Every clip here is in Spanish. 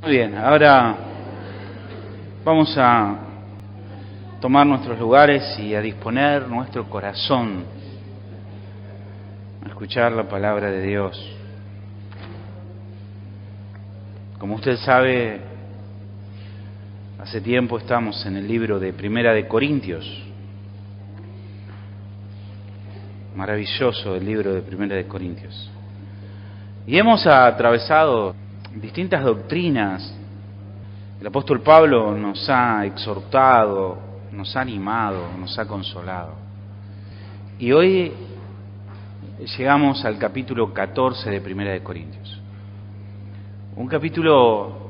Muy bien, ahora vamos a tomar nuestros lugares y a disponer nuestro corazón a escuchar la palabra de Dios. Como usted sabe, hace tiempo estamos en el libro de Primera de Corintios. Maravilloso el libro de Primera de Corintios. Y hemos atravesado distintas doctrinas. El apóstol Pablo nos ha exhortado, nos ha animado, nos ha consolado. Y hoy llegamos al capítulo 14 de Primera de Corintios. Un capítulo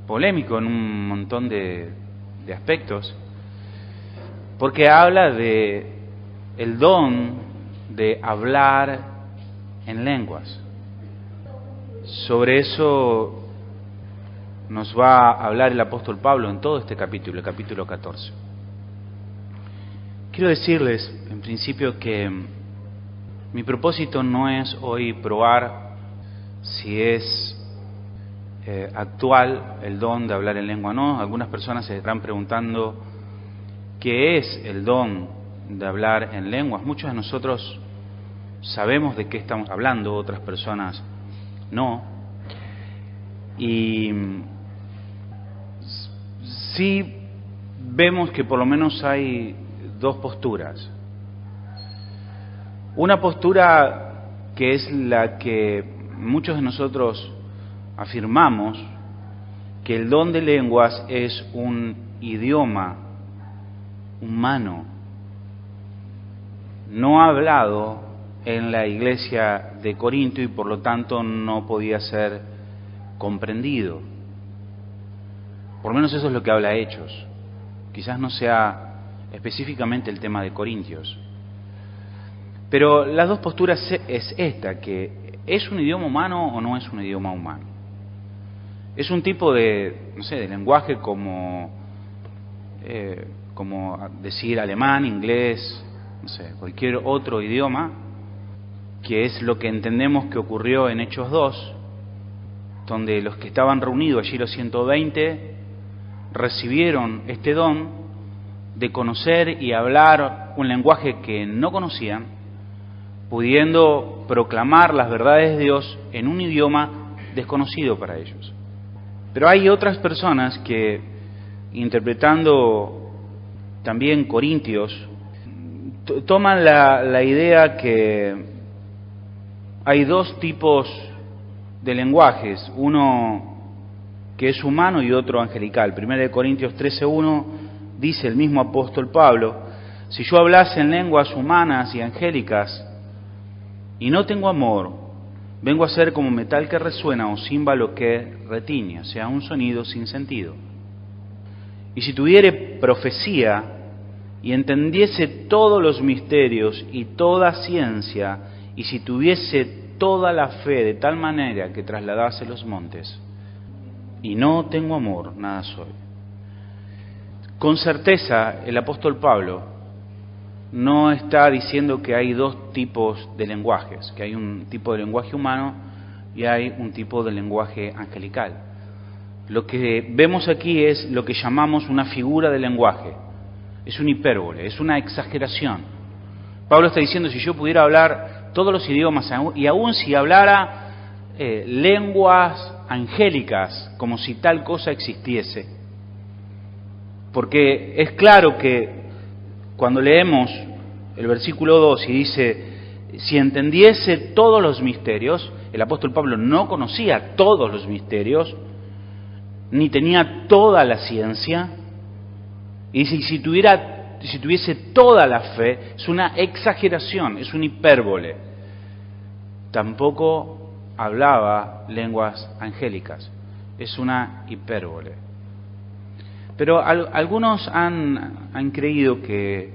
polémico en un montón de aspectos, porque habla de el don de hablar en lenguas. Sobre eso nos va a hablar el apóstol Pablo en todo este capítulo, el capítulo 14. Quiero decirles, en principio, que mi propósito no es hoy probar si es actual el don de hablar en lengua o no. Algunas personas se estarán preguntando qué es el don de hablar en lenguas. Muchos de nosotros sabemos de qué estamos hablando, otras personas no. Y sí vemos que por lo menos hay dos posturas. Una postura que es la que muchos de nosotros afirmamos, que el don de lenguas es un idioma humano, no hablado en la iglesia de Corinto y por lo tanto no podía ser comprendido. Por lo menos eso es lo que habla Hechos. Quizás no sea específicamente el tema de Corintios. Pero las dos posturas es esta, que ¿es un idioma humano o no es un idioma humano? Es un tipo de, no sé, de lenguaje como decir alemán, inglés, no sé, cualquier otro idioma, que es lo que entendemos que ocurrió en Hechos 2, donde los que estaban reunidos allí, los 120, recibieron este don de conocer y hablar un lenguaje que no conocían, pudiendo proclamar las verdades de Dios en un idioma desconocido para ellos. Pero hay otras personas que, interpretando también Corintios, toman la idea que hay dos tipos de lenguajes, uno que es humano y otro angelical. 1 Corintios 13:1 dice el mismo apóstol Pablo: si yo hablase en lenguas humanas y angélicas y no tengo amor, vengo a ser como metal que resuena o címbalo que retiñe, o sea, un sonido sin sentido. Y si tuviere profecía y entendiese todos los misterios y toda ciencia, y si tuviese toda la fe de tal manera que trasladase los montes, y no tengo amor, nada soy. Con certeza el apóstol Pablo no está diciendo que hay dos tipos de lenguajes, que hay un tipo de lenguaje humano y hay un tipo de lenguaje angelical. Lo que vemos aquí es lo que llamamos una figura de lenguaje, es una hipérbole, es una exageración. Pablo está diciendo, si yo pudiera hablar todos los idiomas, y aún si hablara lenguas angélicas, como si tal cosa existiese, porque es claro que cuando leemos el versículo 2 y dice, si entendiese todos los misterios, el apóstol Pablo no conocía todos los misterios, ni tenía toda la ciencia, y dice, si tuviese toda la fe, es una exageración, es una hipérbole. Tampoco hablaba lenguas angélicas, es una hipérbole. Pero algunos han creído que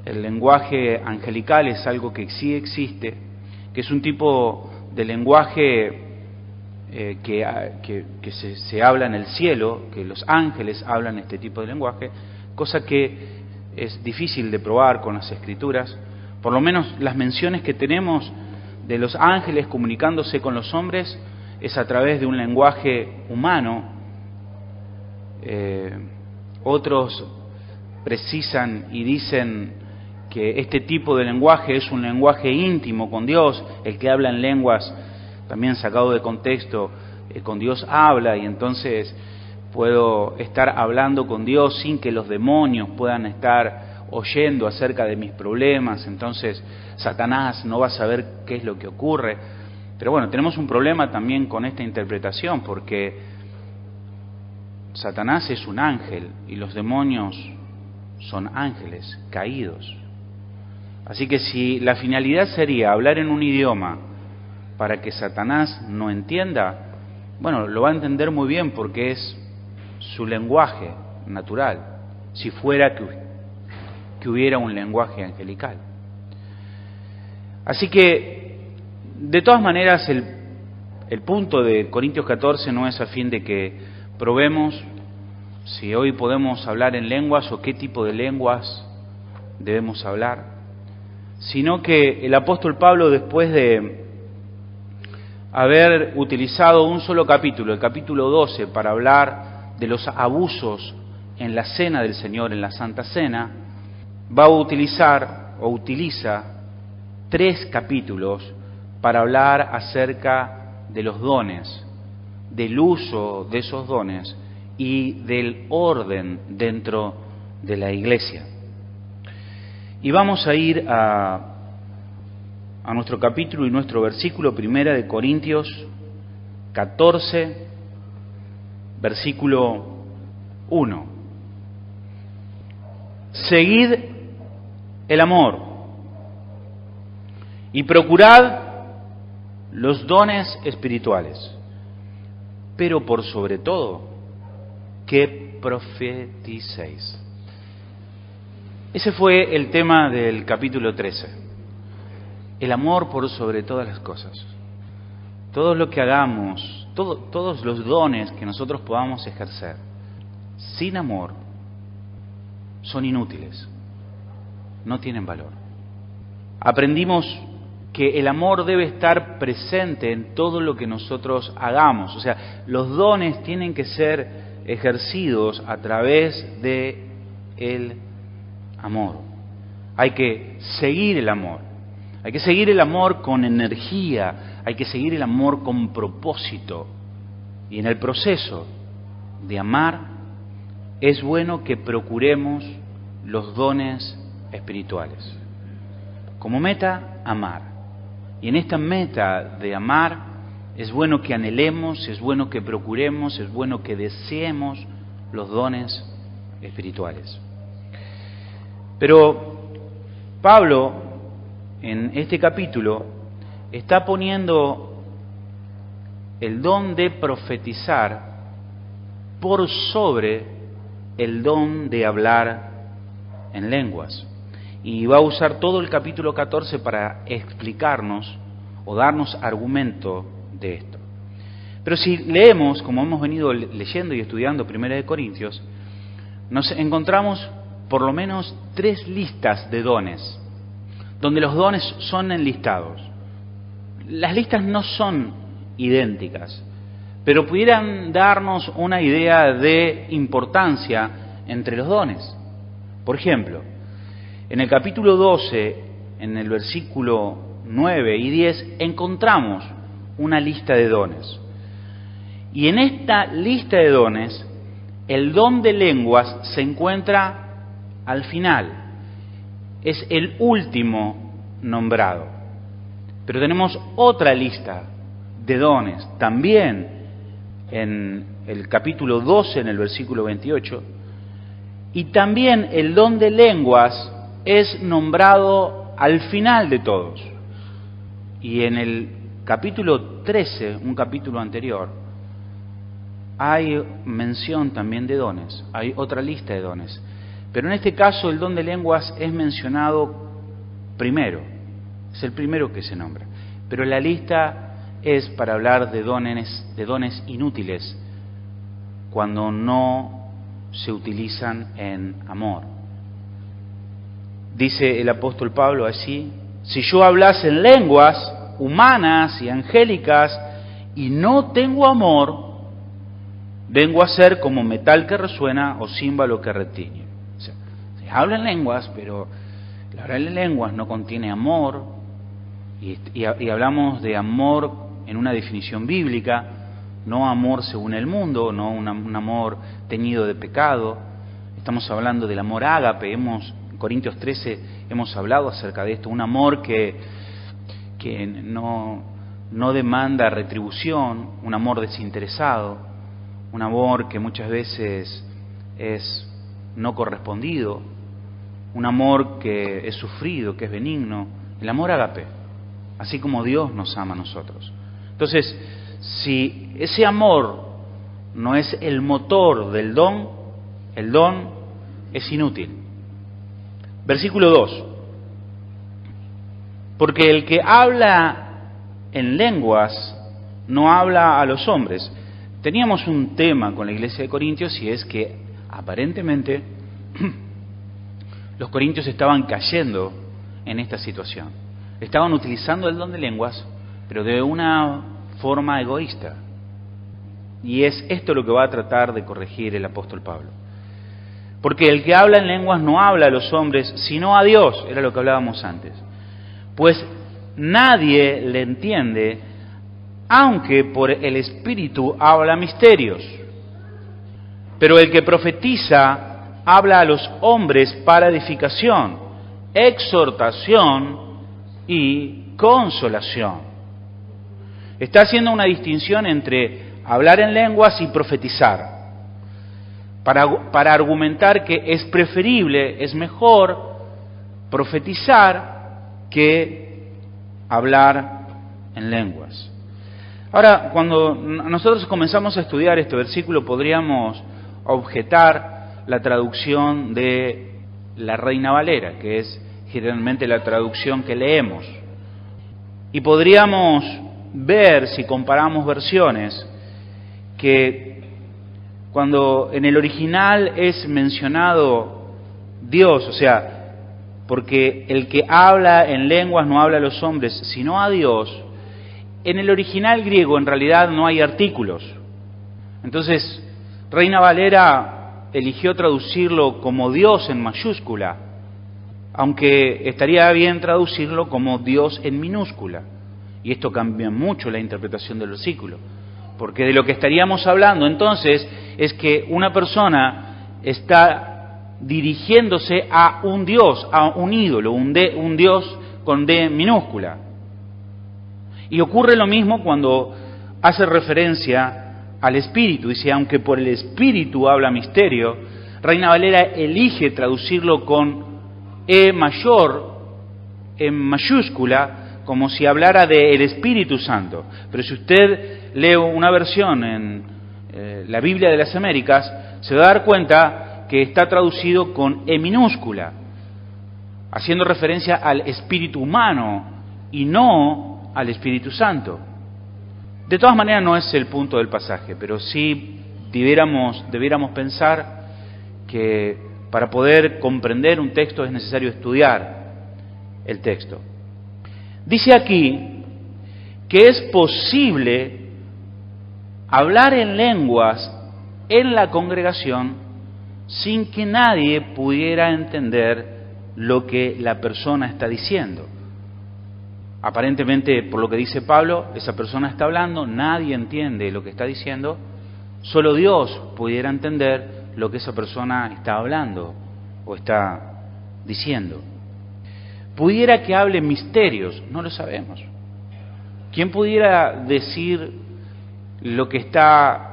el lenguaje angelical es algo que sí existe, que es un tipo de lenguaje que se habla en el cielo, que los ángeles hablan este tipo de lenguaje, cosa que es difícil de probar con las Escrituras. Por lo menos las menciones que tenemos de los ángeles comunicándose con los hombres es a través de un lenguaje humano. Otros precisan y dicen que este tipo de lenguaje es un lenguaje íntimo con Dios. El que habla en lenguas, también sacado de contexto, con Dios habla, y entonces puedo estar hablando con Dios sin que los demonios puedan estar oyendo acerca de mis problemas. Entonces Satanás no va a saber qué es lo que ocurre. Pero bueno, tenemos un problema también con esta interpretación, porque Satanás es un ángel y los demonios son ángeles caídos. Así que si la finalidad sería hablar en un idioma para que Satanás no entienda, bueno, lo va a entender muy bien porque es su lenguaje natural, si fuera que hubiera un lenguaje angelical. Así que, de todas maneras, el punto de Corintios 14 no es a fin de que probemos si hoy podemos hablar en lenguas o qué tipo de lenguas debemos hablar, sino que el apóstol Pablo, después de haber utilizado un solo capítulo, el capítulo 12, para hablar de los abusos en la cena del Señor, en la Santa Cena, va a utilizar o utiliza 3 capítulos para hablar acerca de los dones, del uso de esos dones y del orden dentro de la iglesia. Y vamos a ir a nuestro capítulo y nuestro versículo, 1 de Corintios 14, versículo 1. Seguid el amor y procurad los dones espirituales, pero por sobre todo que profeticéis. Ese fue el tema del capítulo 13. El amor por sobre todas las cosas. Todo lo que hagamos, todos los dones que nosotros podamos ejercer, sin amor, son inútiles, no tienen valor. Aprendimos que el amor debe estar presente en todo lo que nosotros hagamos. O sea, los dones tienen que ser ejercidos a través de el amor. Hay que seguir el amor. Hay que seguir el amor con energía. Hay que seguir el amor con propósito. Y en el proceso de amar es bueno que procuremos los dones espirituales. Como meta, amar. Y en esta meta de amar es bueno que anhelemos, es bueno que procuremos, es bueno que deseemos los dones espirituales. Pero Pablo, en este capítulo, está poniendo el don de profetizar por sobre el don de hablar en lenguas. Y va a usar todo el capítulo 14 para explicarnos o darnos argumento de esto. Pero si leemos, como hemos venido leyendo y estudiando 1 de Corintios, nos encontramos por lo menos 3 listas de dones, donde los dones son enlistados. Las listas no son idénticas, pero pudieran darnos una idea de importancia entre los dones. Por ejemplo, en el capítulo 12, en el versículo 9 y 10, encontramos una lista de dones. Y en esta lista de dones, el don de lenguas se encuentra al final. Es el último nombrado. Pero tenemos otra lista de dones, también en el capítulo 12, en el versículo 28, y también el don de lenguas es nombrado al final de todos. Y en el capítulo 13, un capítulo anterior, hay mención también de dones, hay otra lista de dones. Pero en este caso el don de lenguas es mencionado primero, es el primero que se nombra. Pero la lista es para hablar de dones inútiles, cuando no se utilizan en amor. Dice el apóstol Pablo así: si yo hablase en lenguas humanas y angélicas y no tengo amor, vengo a ser como metal que resuena o címbalo que retiñe. O sea, se habla en lenguas, pero el hablar en lenguas no contiene amor, y hablamos de amor en una definición bíblica, no amor según el mundo, no un amor teñido de pecado. Estamos hablando del amor ágape. En Corintios 13 hemos hablado acerca de esto, un amor que no demanda retribución, un amor desinteresado, un amor que muchas veces es no correspondido, un amor que es sufrido, que es benigno, el amor ágape, así como Dios nos ama a nosotros. Entonces, si ese amor no es el motor del don, el don es inútil. Versículo 2. Porque el que habla en lenguas no habla a los hombres. Teníamos un tema con la iglesia de Corintios, y es que aparentemente los corintios estaban cayendo en esta situación. Estaban utilizando el don de lenguas, pero de una forma egoísta. Y es esto lo que va a tratar de corregir el apóstol Pablo. Porque el que habla en lenguas no habla a los hombres, sino a Dios, era lo que hablábamos antes. Pues nadie le entiende, aunque por el Espíritu habla misterios. Pero el que profetiza habla a los hombres para edificación, exhortación y consolación. Está haciendo una distinción entre hablar en lenguas y profetizar, para argumentar que es preferible, es mejor profetizar que hablar en lenguas. Ahora, cuando nosotros comenzamos a estudiar este versículo, podríamos objetar la traducción de la Reina Valera, que es generalmente la traducción que leemos. Y podríamos ver, si comparamos versiones, que cuando en el original es mencionado Dios, o sea, porque el que habla en lenguas no habla a los hombres, sino a Dios, en el original griego en realidad no hay artículos. Entonces, Reina Valera eligió traducirlo como Dios en mayúscula, aunque estaría bien traducirlo como Dios en minúscula. Y esto cambia mucho la interpretación del versículo, porque de lo que estaríamos hablando entonces es que una persona está dirigiéndose a un Dios, a un ídolo, un Dios con D minúscula. Y ocurre lo mismo cuando hace referencia al Espíritu. Dice, aunque por el Espíritu habla misterio, Reina Valera elige traducirlo con E mayor, en mayúscula, como si hablara del Espíritu Santo. Pero si usted lee una versión en la Biblia de las Américas, se va a dar cuenta que está traducido con E minúscula, haciendo referencia al espíritu humano y no al Espíritu Santo. De todas maneras no es el punto del pasaje, pero sí debiéramos pensar que para poder comprender un texto es necesario estudiar el texto. Dice aquí que es posible hablar en lenguas en la congregación sin que nadie pudiera entender lo que la persona está diciendo. Aparentemente, por lo que dice Pablo, esa persona está hablando, nadie entiende lo que está diciendo, solo Dios pudiera entender lo que esa persona está hablando o está diciendo. Pudiera que hable misterios, no lo sabemos. ¿Quién pudiera decir lo que está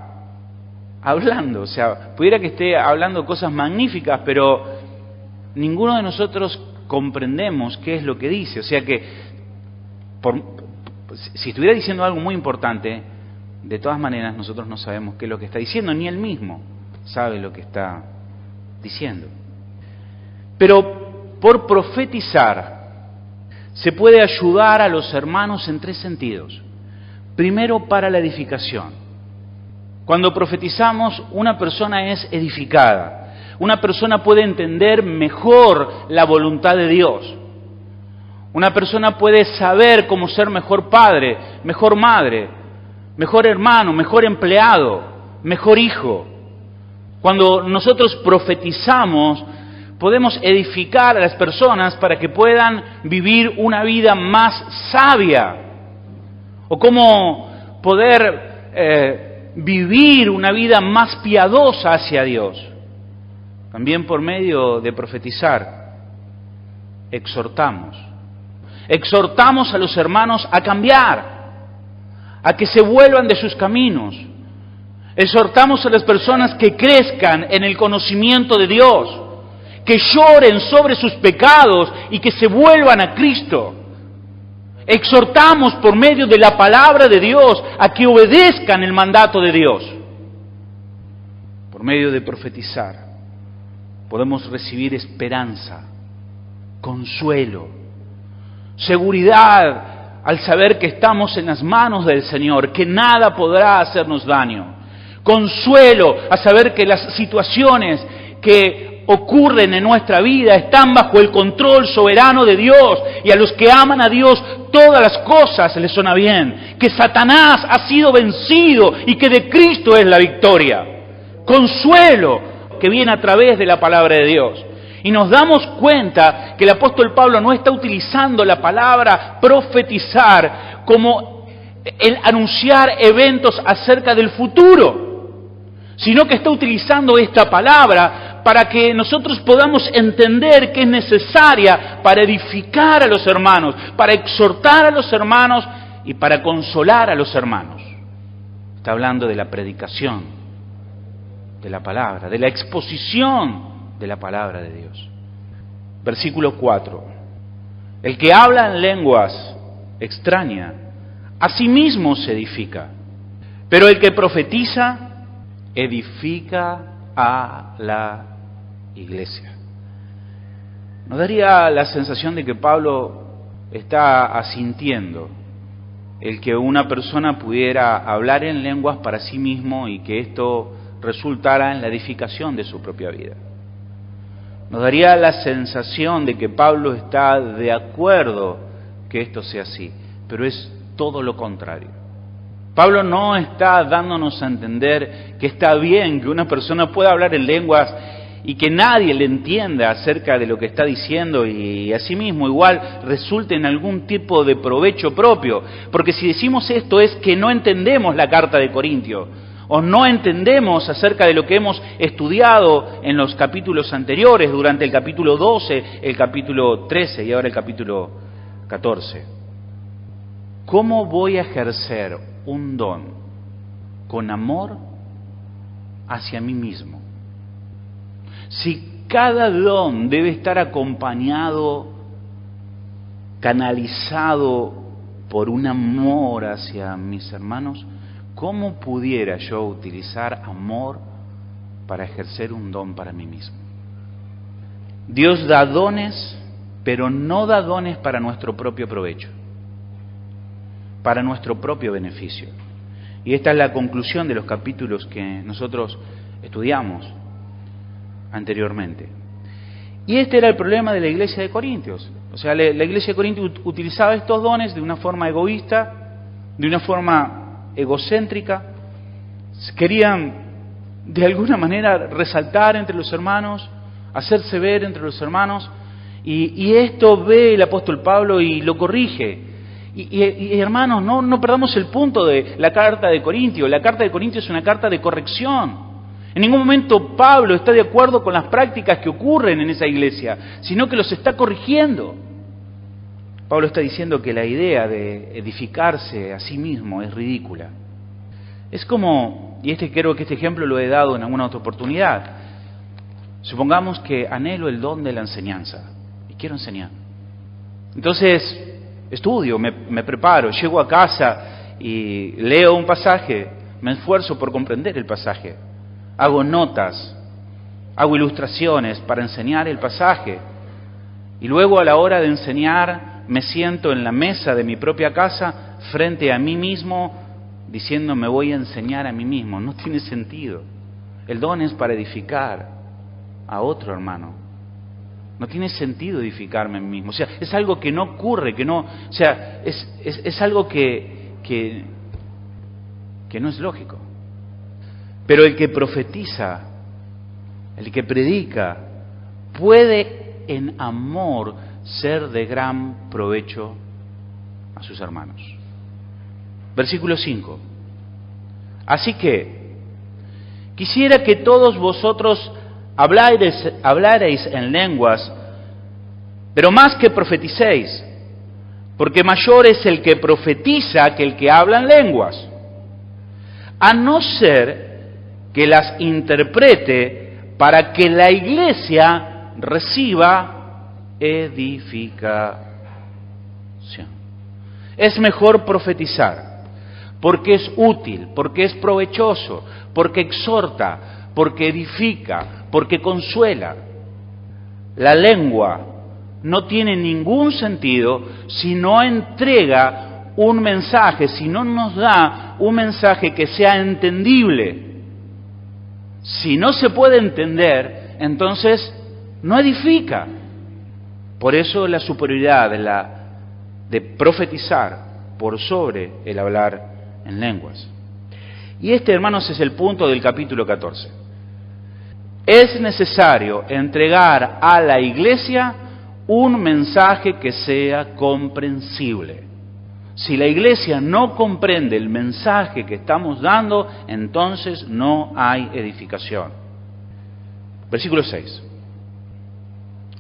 hablando? O sea, pudiera que esté hablando cosas magníficas, pero ninguno de nosotros comprendemos qué es lo que dice. O sea que, si estuviera diciendo algo muy importante, de todas maneras nosotros no sabemos qué es lo que está diciendo, ni él mismo sabe lo que está diciendo. Pero por profetizar se puede ayudar a los hermanos en tres sentidos. Primero, para la edificación. Cuando profetizamos, una persona es edificada. Una persona puede entender mejor la voluntad de Dios. Una persona puede saber cómo ser mejor padre, mejor madre, mejor hermano, mejor empleado, mejor hijo. Cuando nosotros profetizamos, podemos edificar a las personas para que puedan vivir una vida más sabia. O cómo poder vivir una vida más piadosa hacia Dios. También por medio de profetizar, exhortamos. Exhortamos a los hermanos a cambiar, a que se vuelvan de sus caminos. Exhortamos a las personas que crezcan en el conocimiento de Dios, que lloren sobre sus pecados y que se vuelvan a Cristo. Exhortamos por medio de la palabra de Dios a que obedezcan el mandato de Dios. Por medio de profetizar, podemos recibir esperanza, consuelo, seguridad al saber que estamos en las manos del Señor, que nada podrá hacernos daño. Consuelo a saber que las situaciones que ocurren en nuestra vida están bajo el control soberano de Dios, y a los que aman a Dios todas las cosas les suena bien, que Satanás ha sido vencido y que de Cristo es la victoria. Consuelo que viene a través de la palabra de Dios. Y nos damos cuenta que el apóstol Pablo no está utilizando la palabra profetizar como el anunciar eventos acerca del futuro, sino que está utilizando esta palabra para que nosotros podamos entender que es necesaria para edificar a los hermanos, para exhortar a los hermanos y para consolar a los hermanos. Está hablando de la predicación de la palabra, de la exposición de la palabra de Dios. Versículo 4. El que habla en lenguas extrañas, a sí mismo se edifica, pero el que profetiza, edifica a la iglesia. Nos daría la sensación de que Pablo está asintiendo el que una persona pudiera hablar en lenguas para sí mismo y que esto resultara en la edificación de su propia vida. Nos daría la sensación de que Pablo está de acuerdo que esto sea así, pero es todo lo contrario. Pablo no está dándonos a entender que está bien que una persona pueda hablar en lenguas y que nadie le entienda acerca de lo que está diciendo y asimismo igual resulte en algún tipo de provecho propio. Porque si decimos esto es que no entendemos la carta de Corintios, o no entendemos acerca de lo que hemos estudiado en los capítulos anteriores, durante el capítulo 12, el capítulo 13 y ahora el capítulo 14. ¿Cómo voy a ejercer un don con amor hacia mí mismo? Si cada don debe estar acompañado, canalizado por un amor hacia mis hermanos, ¿cómo pudiera yo utilizar amor para ejercer un don para mí mismo? Dios da dones, pero no da dones para nuestro propio provecho, para nuestro propio beneficio. Y esta es la conclusión de los capítulos que nosotros estudiamos anteriormente. Y este era el problema de la iglesia de Corintios. O sea, la iglesia de Corintios utilizaba estos dones de una forma egoísta, de una forma egocéntrica. Querían de alguna manera resaltar entre los hermanos, hacerse ver entre los hermanos, y esto ve el apóstol Pablo y lo corrige. Y hermanos, no perdamos el punto de la carta de Corintios. La carta de Corintios es una carta de corrección. En ningún momento Pablo está de acuerdo con las prácticas que ocurren en esa iglesia, sino que los está corrigiendo. Pablo está diciendo que la idea de edificarse a sí mismo es ridícula. Es como, y creo que este ejemplo lo he dado en alguna otra oportunidad. Supongamos que anhelo el don de la enseñanza y quiero enseñar. Entonces estudio, me preparo, llego a casa y leo un pasaje, me esfuerzo por comprender el pasaje, hago notas, hago ilustraciones para enseñar el pasaje y luego a la hora de enseñar me siento en la mesa de mi propia casa frente a mí mismo diciendo me voy a enseñar a mí mismo. No tiene sentido. El don es para edificar a otro hermano. No tiene sentido edificarme a mí mismo. O sea, es algo que no ocurre, que no, o sea, es algo que que no es lógico. Pero el que profetiza, el que predica, puede en amor ser de gran provecho a sus hermanos. Versículo 5. Así que quisiera que todos vosotros hablareis en lenguas, pero más que profeticéis, porque mayor es el que profetiza que el que habla en lenguas, a no ser que las interprete para que la iglesia reciba edificación. Es mejor profetizar, porque es útil, porque es provechoso, porque exhorta, porque edifica, porque consuela. La lengua no tiene ningún sentido si no entrega un mensaje, si no nos da un mensaje que sea entendible. Si no se puede entender, entonces no edifica. Por eso la superioridad de profetizar por sobre el hablar en lenguas. Y este, hermanos, es el punto del capítulo 14. Es necesario entregar a la iglesia un mensaje que sea comprensible. Si la iglesia no comprende el mensaje que estamos dando, entonces no hay edificación. Versículo 6.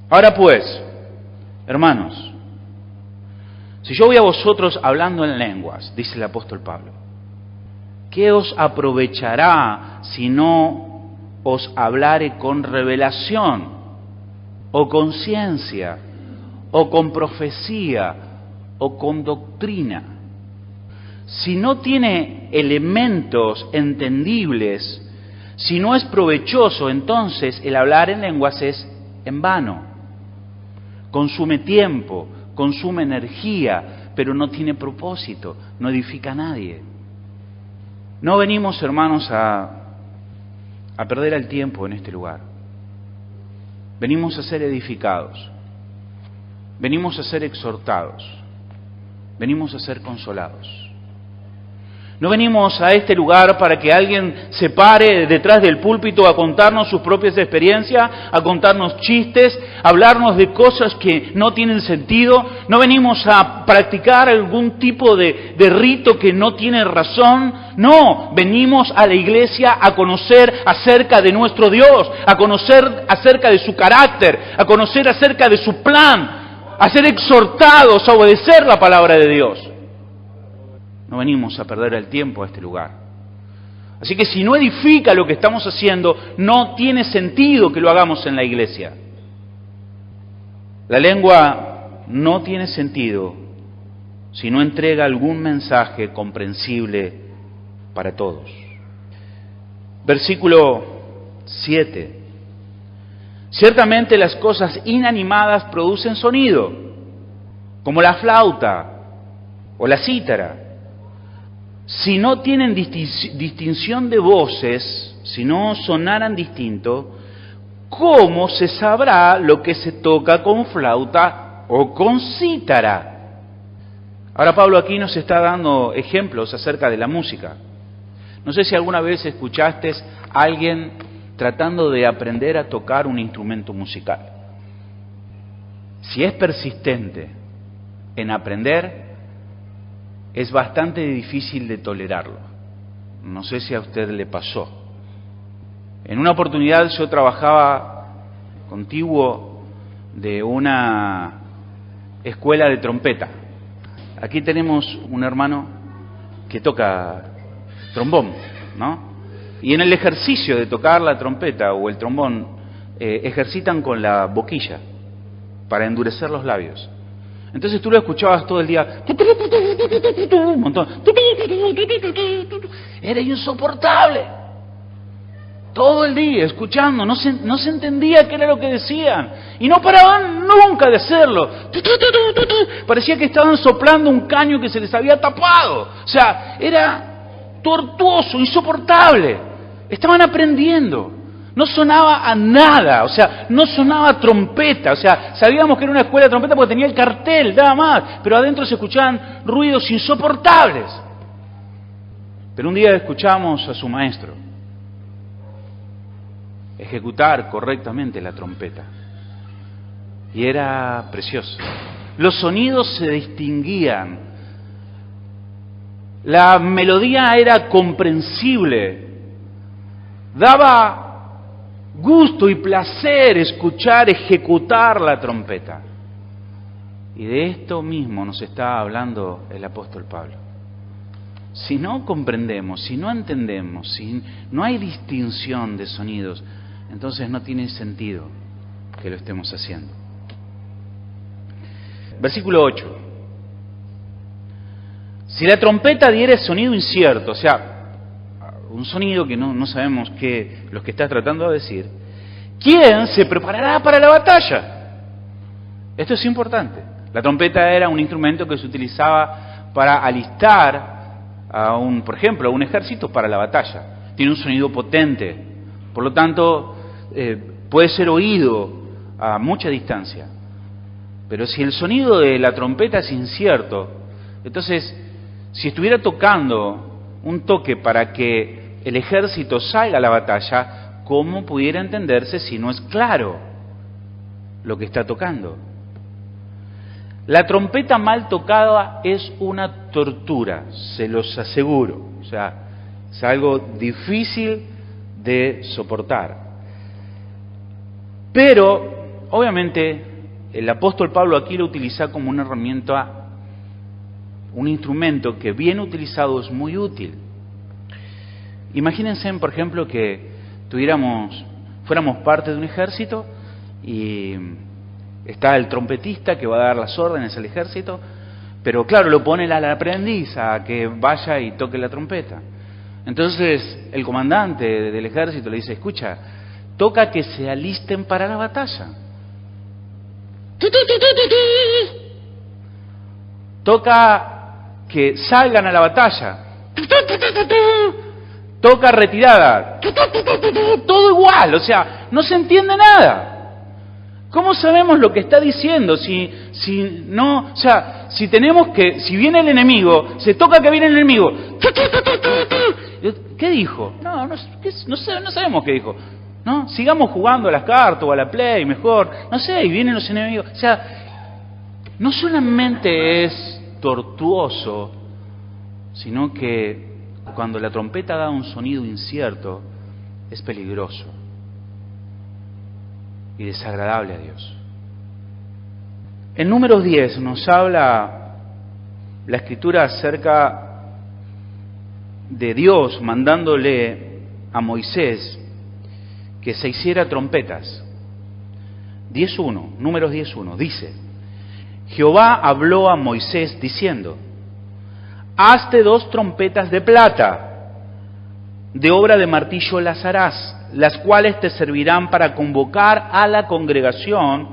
Ahora pues, hermanos, si yo voy a vosotros hablando en lenguas, dice el apóstol Pablo, ¿qué os aprovechará si no os hablare con revelación, o con ciencia, o con profecía, o con doctrina? Si no tiene elementos entendibles, si no es provechoso, entonces el hablar en lenguas es en vano. Consume tiempo, consume energía, pero no tiene propósito, no edifica a nadie. No venimos, hermanos, a perder el tiempo en este lugar. Venimos a ser edificados, venimos a ser exhortados, venimos a ser consolados. No venimos a este lugar para que alguien se pare detrás del púlpito a contarnos sus propias experiencias, a contarnos chistes, a hablarnos de cosas que no tienen sentido. No venimos a practicar algún tipo de rito que no tiene razón. No, venimos a la iglesia a conocer acerca de nuestro Dios, a conocer acerca de su carácter, a conocer acerca de su plan, a ser exhortados a obedecer la palabra de Dios. No venimos a perder el tiempo a este lugar. Así que si no edifica lo que estamos haciendo, no tiene sentido que lo hagamos en la iglesia. La lengua no tiene sentido si no entrega algún mensaje comprensible para todos. Versículo 7. Ciertamente las cosas inanimadas producen sonido, como la flauta o la cítara. Si no tienen distinción de voces, si no sonaran distinto, ¿cómo se sabrá lo que se toca con flauta o con cítara? Ahora Pablo aquí nos está dando ejemplos acerca de la música. No sé si alguna vez escuchaste a alguien tratando de aprender a tocar un instrumento musical. Si es persistente en aprender, es bastante difícil de tolerarlo. No sé si a usted le pasó. En una oportunidad yo trabajaba contiguo de una escuela de trompeta. Aquí tenemos un hermano que toca trombón, ¿no? Y en el ejercicio de tocar la trompeta o el trombón, ejercitan con la boquilla para endurecer los labios. Entonces tú lo escuchabas todo el día, un montón, era insoportable, todo el día escuchando, no se entendía qué era lo que decían, y no paraban nunca de hacerlo, parecía que estaban soplando un caño que se les había tapado, o sea, era tortuoso, insoportable, estaban aprendiendo. No sonaba a nada, o sea, no sonaba a trompeta, o sea, sabíamos que era una escuela de trompeta porque tenía el cartel, nada más, pero adentro se escuchaban ruidos insoportables. Pero un día escuchamos a su maestro ejecutar correctamente la trompeta. Y era precioso. Los sonidos se distinguían. La melodía era comprensible. Daba gusto y placer escuchar ejecutar la trompeta. Y de esto mismo nos está hablando el apóstol Pablo. Si no comprendemos, si no entendemos, si no hay distinción de sonidos, entonces no tiene sentido que lo estemos haciendo. Versículo 8. Si la trompeta diere sonido incierto, o sea, un sonido que no sabemos qué lo que está tratando de decir, ¿quién se preparará para la batalla? Esto es importante. La trompeta era un instrumento que se utilizaba para alistar por ejemplo, a un ejército para la batalla. Tiene un sonido potente, por lo tanto, puede ser oído a mucha distancia. Pero si el sonido de la trompeta es incierto, entonces, si estuviera tocando un toque para que el ejército salga a la batalla, ¿cómo pudiera entenderse si no es claro lo que está tocando? La trompeta mal tocada es una tortura, se los aseguro. O sea, es algo difícil de soportar. Pero, obviamente, el apóstol Pablo aquí lo utiliza como una herramienta, un instrumento que bien utilizado es muy útil. Imagínense, por ejemplo, que fuéramos parte de un ejército y está el trompetista que va a dar las órdenes al ejército, pero claro, lo pone al aprendiz a que vaya y toque la trompeta. Entonces el comandante del ejército le dice, escucha, toca que se alisten para la batalla. Toca que salgan a la batalla. Toca retirada. Todo igual, o sea, no se entiende nada. ¿Cómo sabemos lo que está diciendo? Si viene el enemigo, se toca que viene el enemigo. ¿Qué dijo? No sabemos qué dijo. ¿No? Sigamos jugando a las cartas o a la play, mejor. No sé, y vienen los enemigos. O sea, no solamente es tortuoso, sino que cuando la trompeta da un sonido incierto, es peligroso y desagradable a Dios. En Números 10 nos habla la Escritura acerca de Dios mandándole a Moisés que se hiciera trompetas. 10.1, Números 10.1, dice: Jehová habló a Moisés diciendo: hazte 2 trompetas de plata, de obra de martillo las harás, las cuales te servirán para convocar a la congregación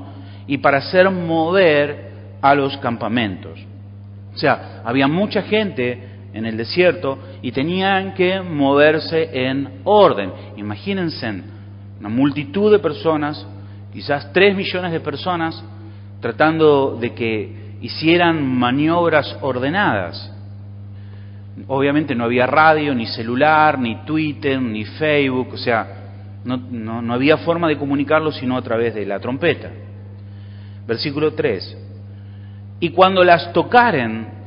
y para hacer mover a los campamentos. O sea, había mucha gente en el desierto y tenían que moverse en orden. Imagínense, una multitud de personas, quizás 3 millones de personas, tratando de que hicieran maniobras ordenadas. Obviamente no había radio, ni celular, ni Twitter, ni Facebook, o sea, no había forma de comunicarlo sino a través de la trompeta. Versículo 3. Y cuando las tocaren,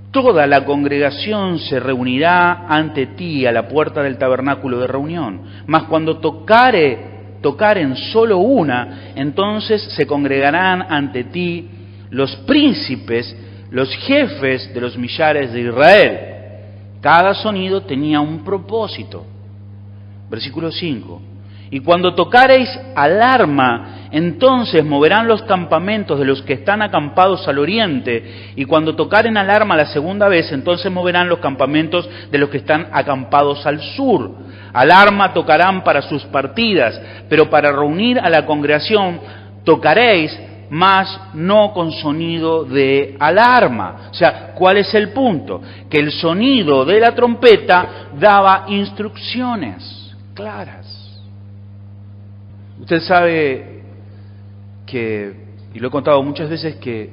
toda la congregación se reunirá ante ti a la puerta del tabernáculo de reunión. Mas cuando tocaren solo una, entonces se congregarán ante ti los príncipes, los jefes de los millares de Israel. Cada sonido tenía un propósito. Versículo 5. Y cuando tocareis alarma, entonces moverán los campamentos de los que están acampados al oriente. Y cuando tocaren alarma la segunda vez, entonces moverán los campamentos de los que están acampados al sur. Alarma tocarán para sus partidas, pero para reunir a la congregación tocaréis, mas no con sonido de alarma. O sea, ¿cuál es el punto? Que el sonido de la trompeta daba instrucciones claras. Usted sabe que, y lo he contado muchas veces, que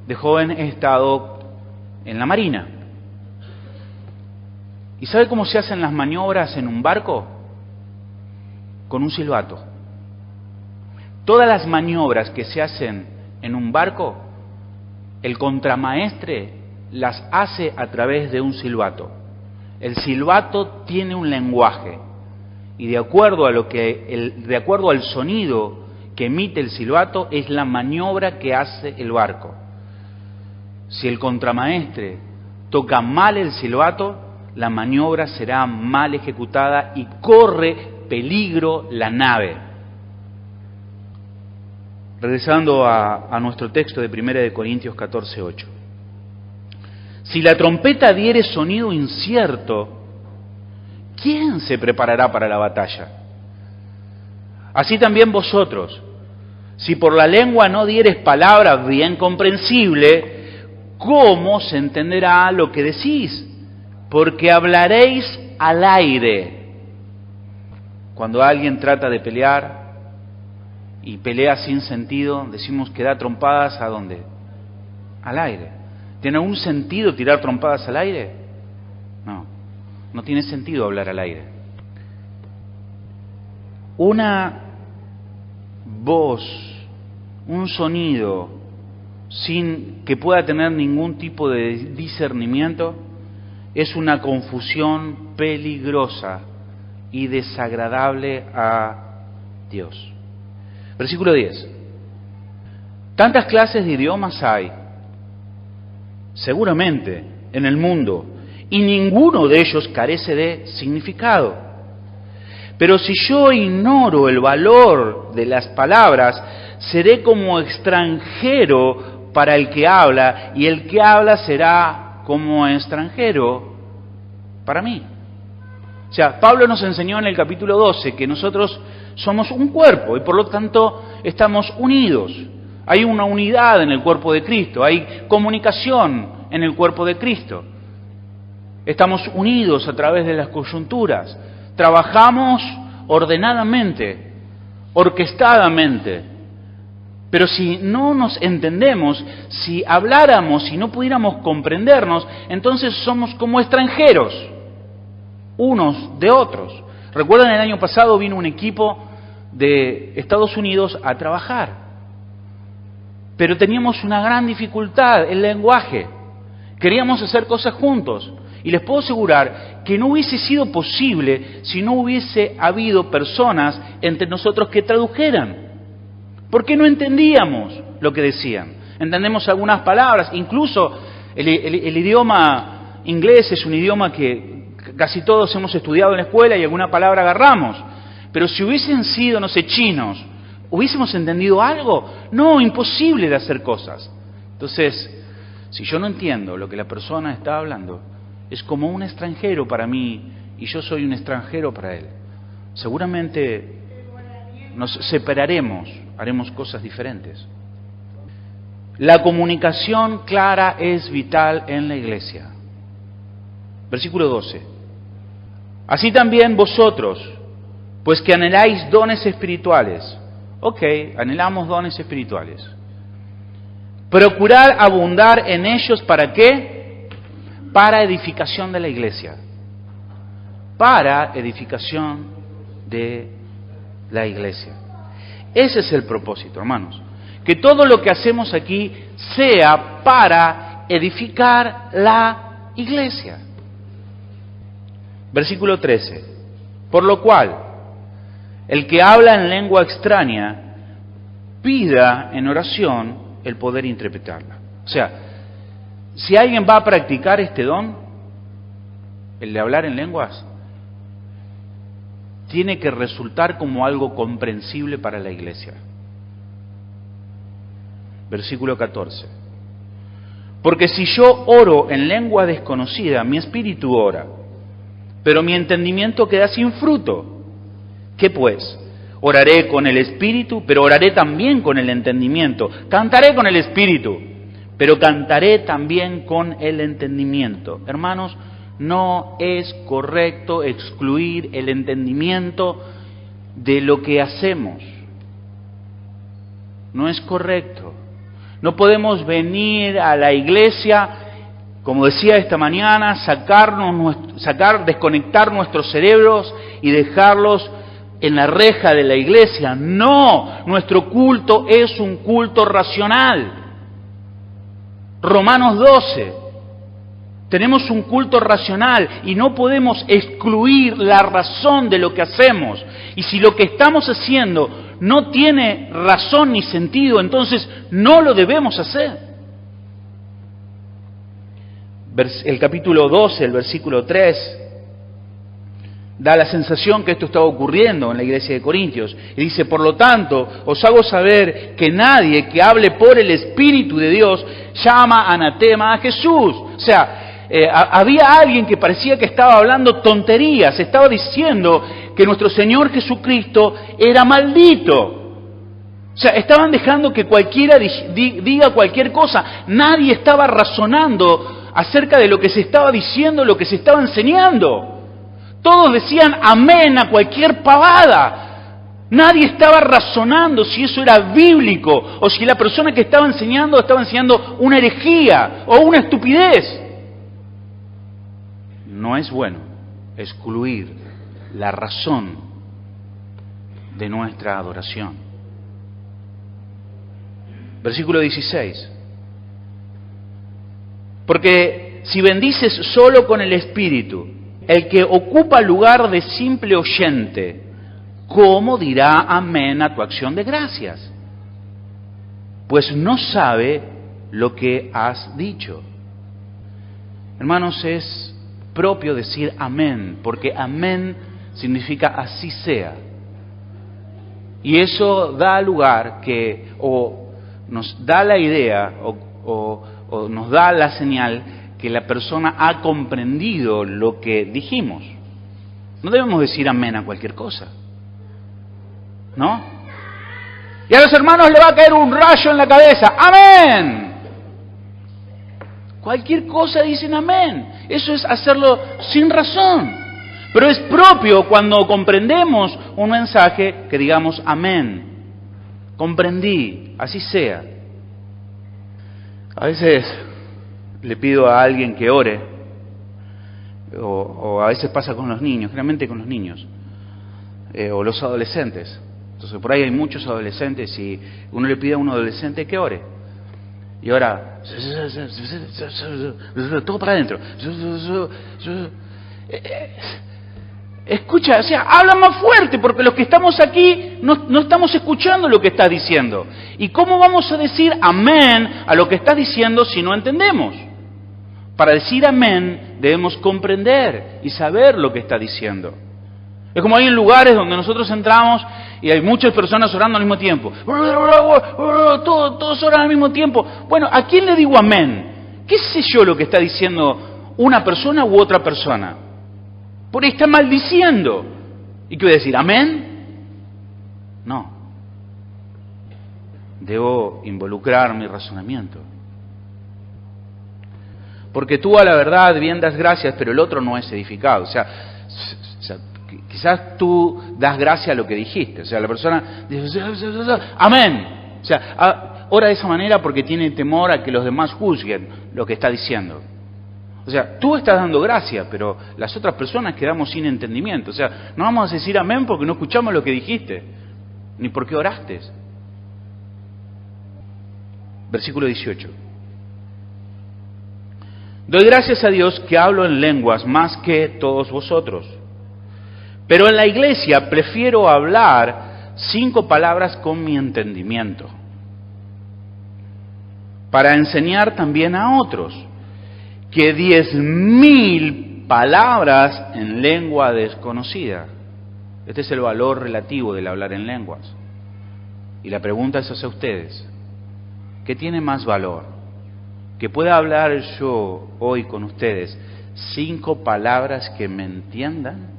de joven he estado en la Marina. ¿Y sabe cómo se hacen las maniobras en un barco? Con un silbato. Todas las maniobras que se hacen en un barco, el contramaestre las hace a través de un silbato. El silbato tiene un lenguaje y de acuerdo al sonido que emite el silbato es la maniobra que hace el barco. Si el contramaestre toca mal el silbato, la maniobra será mal ejecutada y corre peligro la nave. Regresando a nuestro texto de 1 Corintios 14:8. Si la trompeta diere sonido incierto, ¿quién se preparará para la batalla? Así también vosotros, si por la lengua no dieres palabra bien comprensible, ¿cómo se entenderá lo que decís? Porque hablaréis al aire. Cuando alguien trata de pelear y pelea sin sentido, decimos que da trompadas ¿a dónde? Al aire. ¿Tiene algún sentido tirar trompadas al aire? No, no tiene sentido hablar al aire. Una voz, un sonido, sin que pueda tener ningún tipo de discernimiento, es una confusión peligrosa y desagradable a Dios. Versículo 10. Tantas clases de idiomas hay, seguramente, en el mundo, y ninguno de ellos carece de significado. Pero si yo ignoro el valor de las palabras, seré como extranjero para el que habla, y el que habla será como extranjero para mí. O sea, Pablo nos enseñó en el capítulo 12 que nosotros somos un cuerpo y por lo tanto estamos unidos. Hay una unidad en el cuerpo de Cristo, hay comunicación en el cuerpo de Cristo. Estamos unidos a través de las coyunturas, trabajamos ordenadamente, orquestadamente. Pero si no nos entendemos, si habláramos, si no pudiéramos comprendernos, entonces somos como extranjeros, unos de otros. Recuerdan, el año pasado vino un equipo de Estados Unidos a trabajar. Pero teníamos una gran dificultad, el lenguaje. Queríamos hacer cosas juntos. Y les puedo asegurar que no hubiese sido posible si no hubiese habido personas entre nosotros que tradujeran. Porque no entendíamos lo que decían. Entendemos algunas palabras. Incluso el idioma inglés es un idioma que casi todos hemos estudiado en la escuela y alguna palabra agarramos. Pero si hubiesen sido, no sé, chinos, ¿hubiésemos entendido algo? No, imposible de hacer cosas. Entonces, si yo no entiendo lo que la persona está hablando, es como un extranjero para mí y yo soy un extranjero para él. Seguramente nos separaremos, haremos cosas diferentes. La comunicación clara es vital en la iglesia. Versículo 12. Así también vosotros, pues que anheláis dones espirituales. Ok, anhelamos dones espirituales. Procurad abundar en ellos, ¿para qué? Para edificación de la iglesia. Para edificación de la iglesia. Ese es el propósito, hermanos. Que todo lo que hacemos aquí sea para edificar la iglesia. Versículo 13. Por lo cual, el que habla en lengua extraña, pida en oración el poder interpretarla. O sea, si alguien va a practicar este don, el de hablar en lenguas, tiene que resultar como algo comprensible para la iglesia. Versículo 14. Porque si yo oro en lengua desconocida, mi espíritu ora, pero mi entendimiento queda sin fruto. ¿Qué pues? Oraré con el espíritu, pero oraré también con el entendimiento. Cantaré con el espíritu, pero cantaré también con el entendimiento. Hermanos, no es correcto excluir el entendimiento de lo que hacemos. No es correcto. No podemos venir a la iglesia como decía esta mañana, desconectar nuestros cerebros y dejarlos en la reja de la iglesia. No, nuestro culto es un culto racional. Romanos 12. Tenemos un culto racional y no podemos excluir la razón de lo que hacemos. Y si lo que estamos haciendo no tiene razón ni sentido, entonces no lo debemos hacer. El capítulo 12, el versículo 3, da la sensación que esto estaba ocurriendo en la iglesia de Corintios. Y dice, por lo tanto, os hago saber que nadie que hable por el Espíritu de Dios llama anatema a Jesús. O sea, había alguien que parecía que estaba hablando tonterías, estaba diciendo que nuestro Señor Jesucristo era maldito. O sea, estaban dejando que cualquiera diga cualquier cosa. Nadie estaba razonando acerca de lo que se estaba diciendo, lo que se estaba enseñando. Todos decían amén a cualquier pavada. Nadie estaba razonando si eso era bíblico o si la persona que estaba enseñando una herejía o una estupidez. No es bueno excluir la razón de nuestra adoración. Versículo 16. Porque si bendices solo con el Espíritu, el que ocupa lugar de simple oyente, ¿cómo dirá amén a tu acción de gracias? Pues no sabe lo que has dicho. Hermanos, es propio decir amén, porque amén significa así sea. Y eso da lugar que o nos da la idea o nos da la señal que la persona ha comprendido lo que dijimos. No debemos decir amén a cualquier cosa, ¿no? Y a los hermanos le va a caer un rayo en la cabeza. ¡Amén! Cualquier cosa dicen amén. Eso es hacerlo sin razón. Pero es propio cuando comprendemos un mensaje que digamos amén. Comprendí, así sea. A veces le pido a alguien que ore, o a veces pasa con los niños, generalmente con los niños, o los adolescentes. Entonces por ahí hay muchos adolescentes y uno le pide a un adolescente que ore. Y ahora, todo para adentro. Escucha, o sea, habla más fuerte, porque los que estamos aquí no estamos escuchando lo que estás diciendo. ¿Y cómo vamos a decir amén a lo que estás diciendo si no entendemos? Para decir amén debemos comprender y saber lo que está diciendo. Es como hay en lugares donde nosotros entramos y hay muchas personas orando al mismo tiempo. Todos oran al mismo tiempo. Bueno, ¿a quién le digo amén? ¿Qué sé yo lo que está diciendo una persona u otra persona? Por ahí está maldiciendo. ¿Y qué voy a decir? ¿Amén? No. Debo involucrar mi razonamiento. Porque tú a la verdad bien das gracias, pero el otro no es edificado. O sea, quizás tú das gracia a lo que dijiste. O sea, la persona dice, amén. O sea, ora de esa manera porque tiene temor a que los demás juzguen lo que está diciendo. O sea, tú estás dando gracia, pero las otras personas quedamos sin entendimiento. O sea, no vamos a decir amén porque no escuchamos lo que dijiste, ni porque oraste. Versículo 18. Doy gracias a Dios que hablo en lenguas más que todos vosotros. Pero en la iglesia prefiero hablar 5 palabras con mi entendimiento, para enseñar también a otros, que 10.000 palabras en lengua desconocida. Este es el valor relativo del hablar en lenguas. Y la pregunta es hacia ustedes, ¿qué tiene más valor? ¿Que pueda hablar yo hoy con ustedes 5 palabras que me entiendan?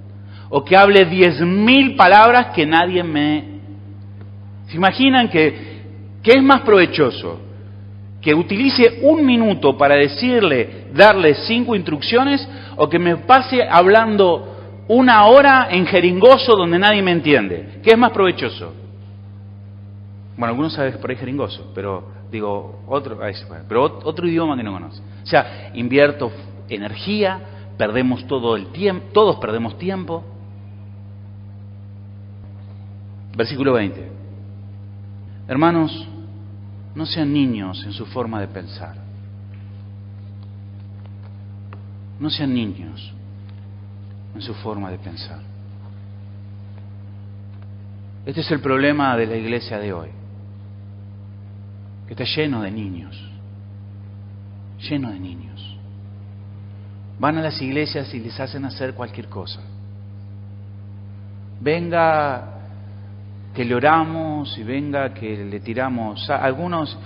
¿O que hable 10.000 palabras que nadie me... ¿Se imaginan que es más provechoso? ¿Que utilice 1 minuto para darle 5 instrucciones, o que me pase hablando 1 hora en jeringoso donde nadie me entiende? ¿Qué es más provechoso? Bueno, algunos saben por ahí jeringoso, pero otro idioma que no conoce. O sea, invierto energía, perdemos todo el tiempo, todos perdemos tiempo. Versículo 20. Hermanos, no sean niños en su forma de pensar. No sean niños en su forma de pensar. Este es el problema de la iglesia de hoy, que está lleno de niños, lleno de niños. Van a las iglesias y les hacen hacer cualquier cosa. Venga que le oramos y venga que le tiramos. Algunos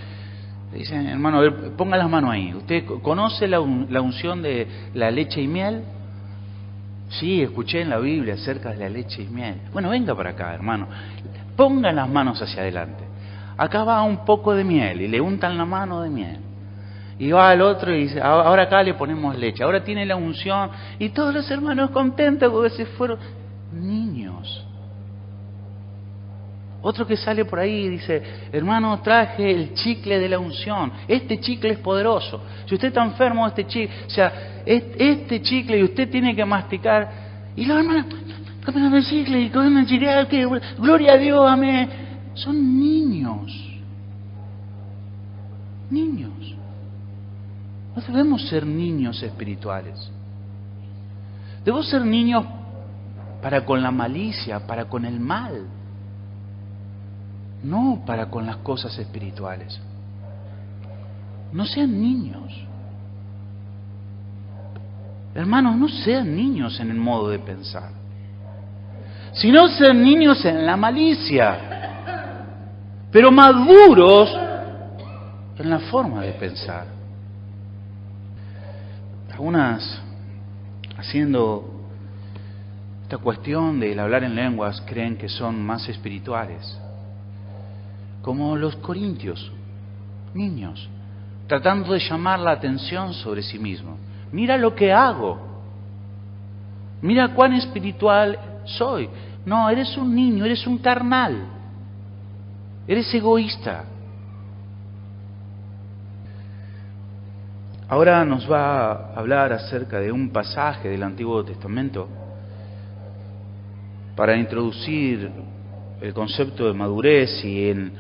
dicen, hermano, a ver, ponga las manos ahí. ¿Usted conoce la unción de la leche y miel? Sí, escuché en la Biblia acerca de la leche y miel. Bueno, venga para acá, hermano. Pongan las manos hacia adelante. Acá va un poco de miel y le untan la mano de miel. Y va al otro y dice, ahora acá le ponemos leche. Ahora tiene la unción. Y todos los hermanos contentos porque se fueron niños. Otro que sale por ahí y dice, hermano, traje el chicle de la unción. Este chicle es poderoso. Si usted está enfermo, este chicle y usted tiene que masticar. Y los hermanos, comen el chicle y comen el chicle, que gloria a Dios, amén. Son niños. Niños. No debemos ser niños espirituales. Debemos ser niños para con la malicia, para con el mal. No para con las cosas espirituales. No sean niños. Hermanos, no sean niños en el modo de pensar, sino sean niños en la malicia, pero maduros en la forma de pensar. Algunas, haciendo esta cuestión del hablar en lenguas, creen que son más espirituales, como los corintios, niños, tratando de llamar la atención sobre sí mismos. Mira lo que hago, mira cuán espiritual soy. No, eres un niño, eres un carnal, eres egoísta. Ahora nos va a hablar acerca de un pasaje del Antiguo Testamento para introducir el concepto de madurez, y en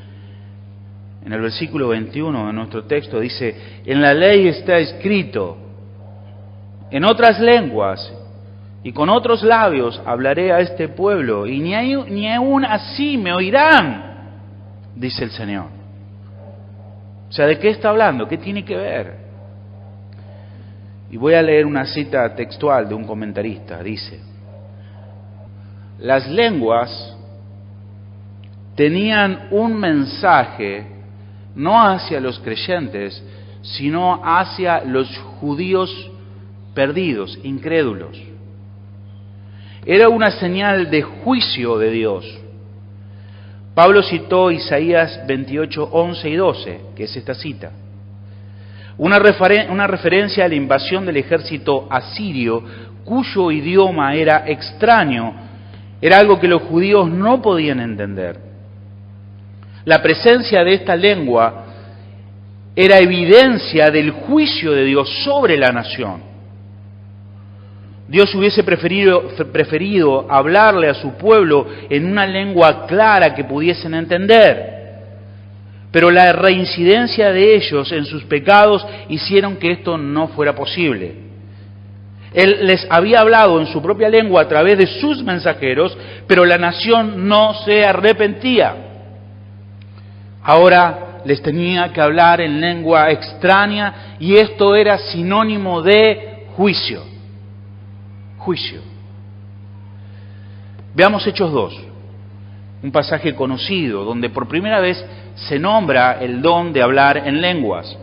el versículo 21 de nuestro texto dice, en la ley está escrito, en otras lenguas y con otros labios hablaré a este pueblo, y ni aún así me oirán, dice el Señor. O sea, ¿de qué está hablando? ¿Qué tiene que ver? Y voy a leer una cita textual de un comentarista. Dice, las lenguas tenían un mensaje no hacia los creyentes, sino hacia los judíos perdidos, incrédulos. Era una señal de juicio de Dios. Pablo citó Isaías 28, 11 y 12, que es esta cita. Una referencia a la invasión del ejército asirio, cuyo idioma era extraño, era algo que los judíos no podían entender. La presencia de esta lengua era evidencia del juicio de Dios sobre la nación. Dios hubiese preferido hablarle a su pueblo en una lengua clara que pudiesen entender. Pero la reincidencia de ellos en sus pecados hicieron que esto no fuera posible. Él les había hablado en su propia lengua a través de sus mensajeros, pero la nación no se arrepentía. Ahora les tenía que hablar en lengua extraña, y esto era sinónimo de juicio. Juicio. Veamos Hechos 2, un pasaje conocido donde por primera vez se nombra el don de hablar en lenguas.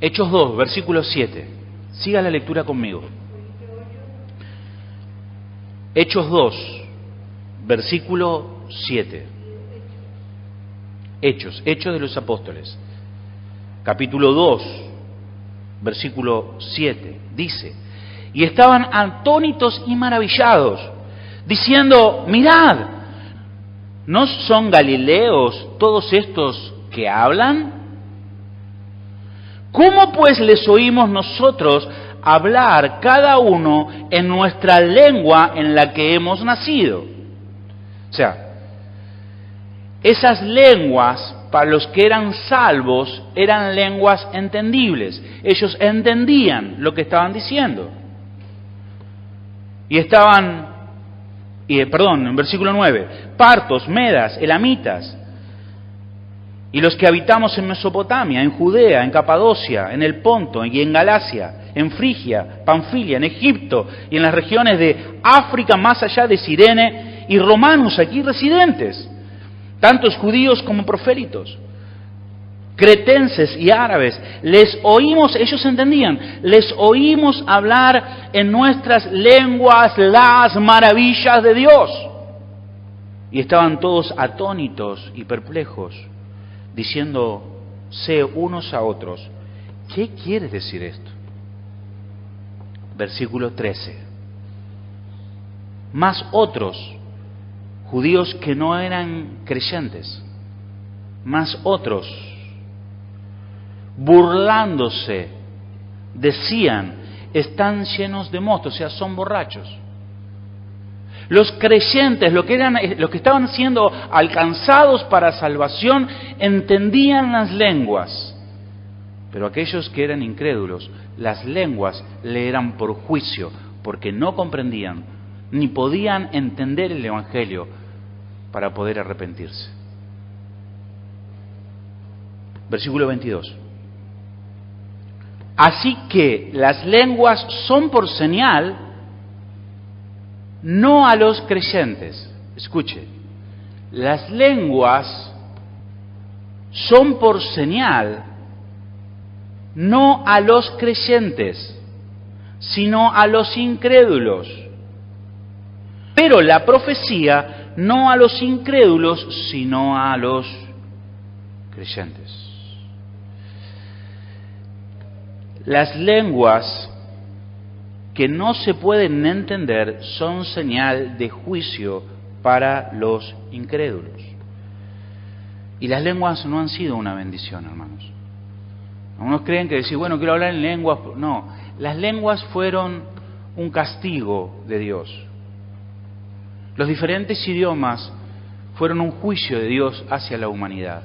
Hechos 2, versículo 7. Siga la lectura conmigo. Hechos 2, versículo 7. Hechos de los Apóstoles, capítulo 2, versículo 7. Dice, y estaban atónitos y maravillados, diciendo, mirad, ¿No son galileos todos estos que hablan? ¿Cómo pues les oímos nosotros hablar cada uno en nuestra lengua en la que hemos nacido? O sea, esas lenguas para los que eran salvos eran lenguas entendibles. Ellos entendían lo que estaban diciendo. Y estaban, en versículo 9, partos, medas, elamitas, y los que habitamos en Mesopotamia, en Judea, en Capadocia, en el Ponto y en Galacia, en Frigia, Panfilia, en Egipto y en las regiones de África más allá de Cirene, y romanos aquí residentes, tantos judíos como prosélitos, cretenses y árabes, les oímos, ellos entendían, les oímos hablar en nuestras lenguas las maravillas de Dios. Y estaban todos atónitos y perplejos, diciéndose unos a otros, ¿qué quiere decir esto? Versículo 13. Mas otros, judíos que no eran creyentes, mas otros, burlándose, decían, están llenos de mosto, o sea, son borrachos. Los creyentes, los que estaban siendo alcanzados para salvación, entendían las lenguas. Pero aquellos que eran incrédulos, las lenguas le eran por juicio, porque no comprendían, ni podían entender el Evangelio para poder arrepentirse. Versículo 22. Así que las lenguas son por señal, no a los creyentes. Escuche, las lenguas son por señal, no a los creyentes, sino a los incrédulos. Pero la profecía no a los incrédulos, sino a los creyentes. Las lenguas que no se pueden entender son señal de juicio para los incrédulos. Y las lenguas no han sido una bendición, hermanos. Algunos creen que decir, bueno, quiero hablar en lenguas. No, las lenguas fueron un castigo de Dios. Los diferentes idiomas fueron un juicio de Dios hacia la humanidad.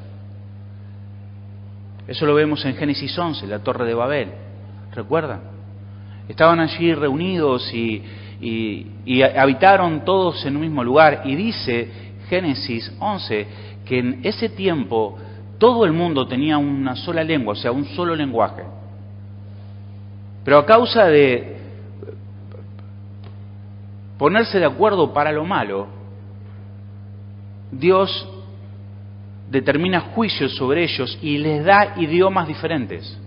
Eso lo vemos en Génesis 11, la Torre de Babel. ¿Recuerdan? Estaban allí reunidos y habitaron todos en un mismo lugar. Y dice Génesis 11 que en ese tiempo todo el mundo tenía una sola lengua, o sea, un solo lenguaje. Pero a causa de ponerse de acuerdo para lo malo, Dios determina juicios sobre ellos y les da idiomas diferentes.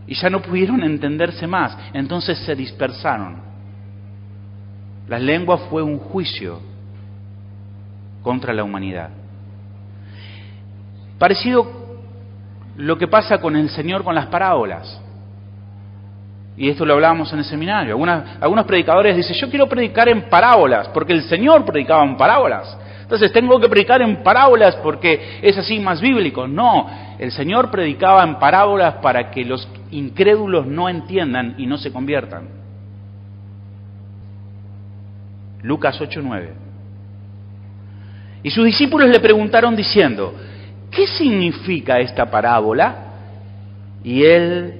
Y ya no pudieron entenderse más, entonces se dispersaron. Las lenguas fue un juicio contra la humanidad. Parecido lo que pasa con el Señor con las parábolas. Y esto lo hablábamos en el seminario. Algunos predicadores dicen, yo quiero predicar en parábolas, porque el Señor predicaba en parábolas. Entonces tengo que predicar en parábolas porque es así más bíblico. No, el Señor predicaba en parábolas para que los incrédulos no entiendan y no se conviertan. Lucas 8:9. Y sus discípulos le preguntaron diciendo, ¿qué significa esta parábola? Y él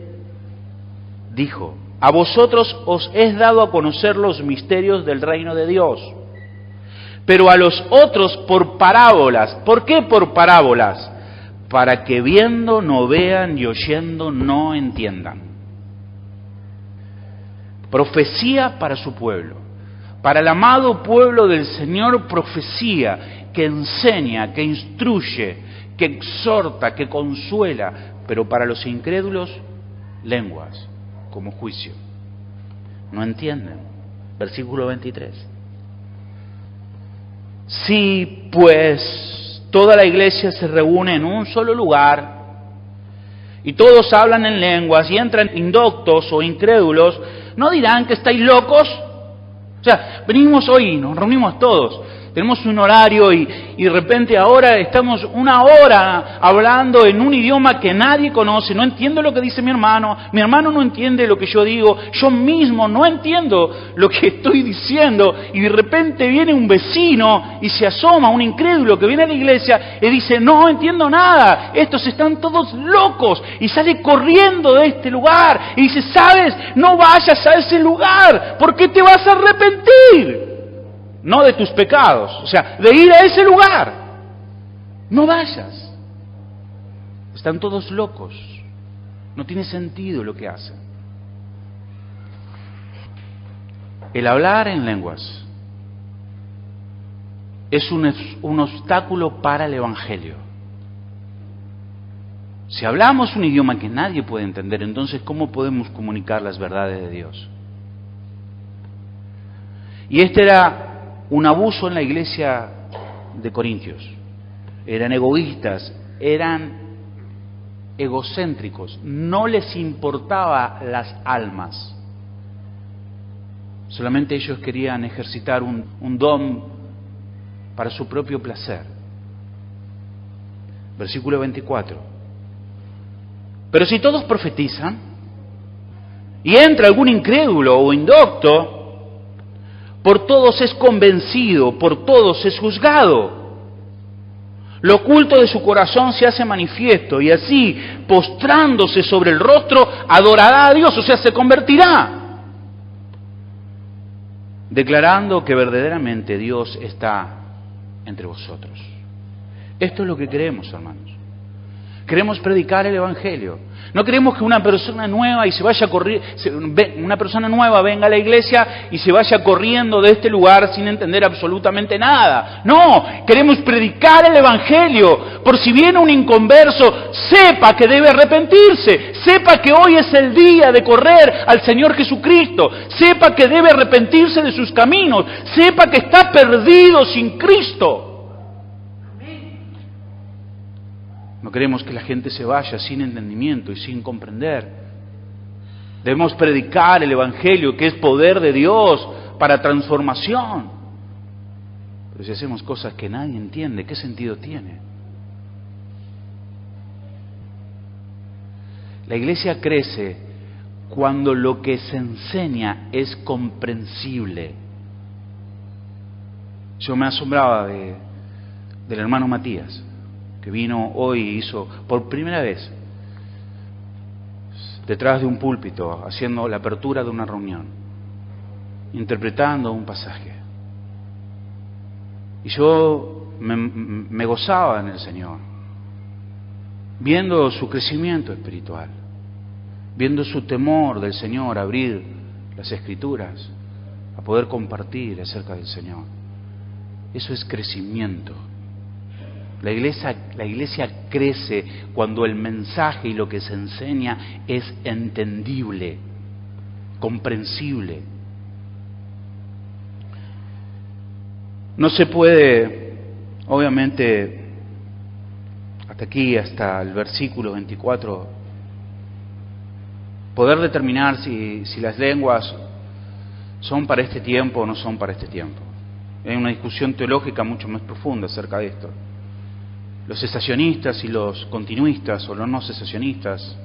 dijo, a vosotros os es dado a conocer los misterios del reino de Dios, pero a los otros por parábolas. ¿Por qué por parábolas? Para que viendo no vean y oyendo no entiendan. Profecía para su pueblo. Para el amado pueblo del Señor, profecía que enseña, que instruye, que exhorta, que consuela. Pero para los incrédulos, lenguas como juicio. No entienden. Versículo 23. Si pues toda la iglesia se reúne en un solo lugar y todos hablan en lenguas y entran indoctos o incrédulos, ¿no dirán que estáis locos? O sea, venimos hoy, nos reunimos todos. tenemos un horario y de repente ahora estamos una hora hablando en un idioma que nadie conoce, no entiendo lo que dice mi hermano no entiende lo que yo digo, yo mismo no entiendo lo que estoy diciendo, y de repente viene un vecino y se asoma, un incrédulo que viene a la iglesia y dice, no entiendo nada, estos están todos locos, y sale corriendo de este lugar y dice, ¿sabes? No vayas a ese lugar, porque te vas a arrepentir. No de tus pecados, o sea, de ir a ese lugar. No vayas. Están todos locos. No tiene sentido lo que hacen. El hablar en lenguas es un obstáculo para el Evangelio. Si hablamos un idioma que nadie puede entender, entonces ¿cómo podemos comunicar las verdades de Dios? Y este era un abuso en la iglesia de Corintios. Eran egoístas, eran egocéntricos, no les importaba las almas. Solamente ellos querían ejercitar un don para su propio placer. Versículo 24. Pero si todos profetizan, y entra algún incrédulo o indocto, por todos es convencido, por todos es juzgado. Lo oculto de su corazón se hace manifiesto, y así, postrándose sobre el rostro, adorará a Dios, o sea, se convertirá, declarando que verdaderamente Dios está entre vosotros. Esto es lo que queremos, hermanos. Queremos predicar el Evangelio. No queremos que una persona nueva venga a la iglesia y se vaya corriendo de este lugar sin entender absolutamente nada. No, queremos predicar el Evangelio. Por si viene un inconverso, sepa que debe arrepentirse. Sepa que hoy es el día de correr al Señor Jesucristo. Sepa que debe arrepentirse de sus caminos. Sepa que está perdido sin Cristo. No queremos que la gente se vaya sin entendimiento y sin comprender. Debemos predicar el Evangelio, que es poder de Dios para transformación. Pero si hacemos cosas que nadie entiende, ¿qué sentido tiene? La iglesia crece cuando lo que se enseña es comprensible. Yo me asombraba del hermano Matías, que vino hoy y hizo por primera vez detrás de un púlpito, haciendo la apertura de una reunión, interpretando un pasaje. Y yo me gozaba en el Señor, viendo su crecimiento espiritual, viendo su temor del Señor, abrir las Escrituras, a poder compartir acerca del Señor. Eso es crecimiento. La iglesia crece cuando el mensaje y lo que se enseña es entendible, comprensible. No se puede, obviamente, hasta aquí, hasta el versículo 24, poder determinar si las lenguas son para este tiempo o no son para este tiempo. Hay una discusión teológica mucho más profunda acerca de esto. Los cesacionistas y los continuistas, o los no cesacionistas,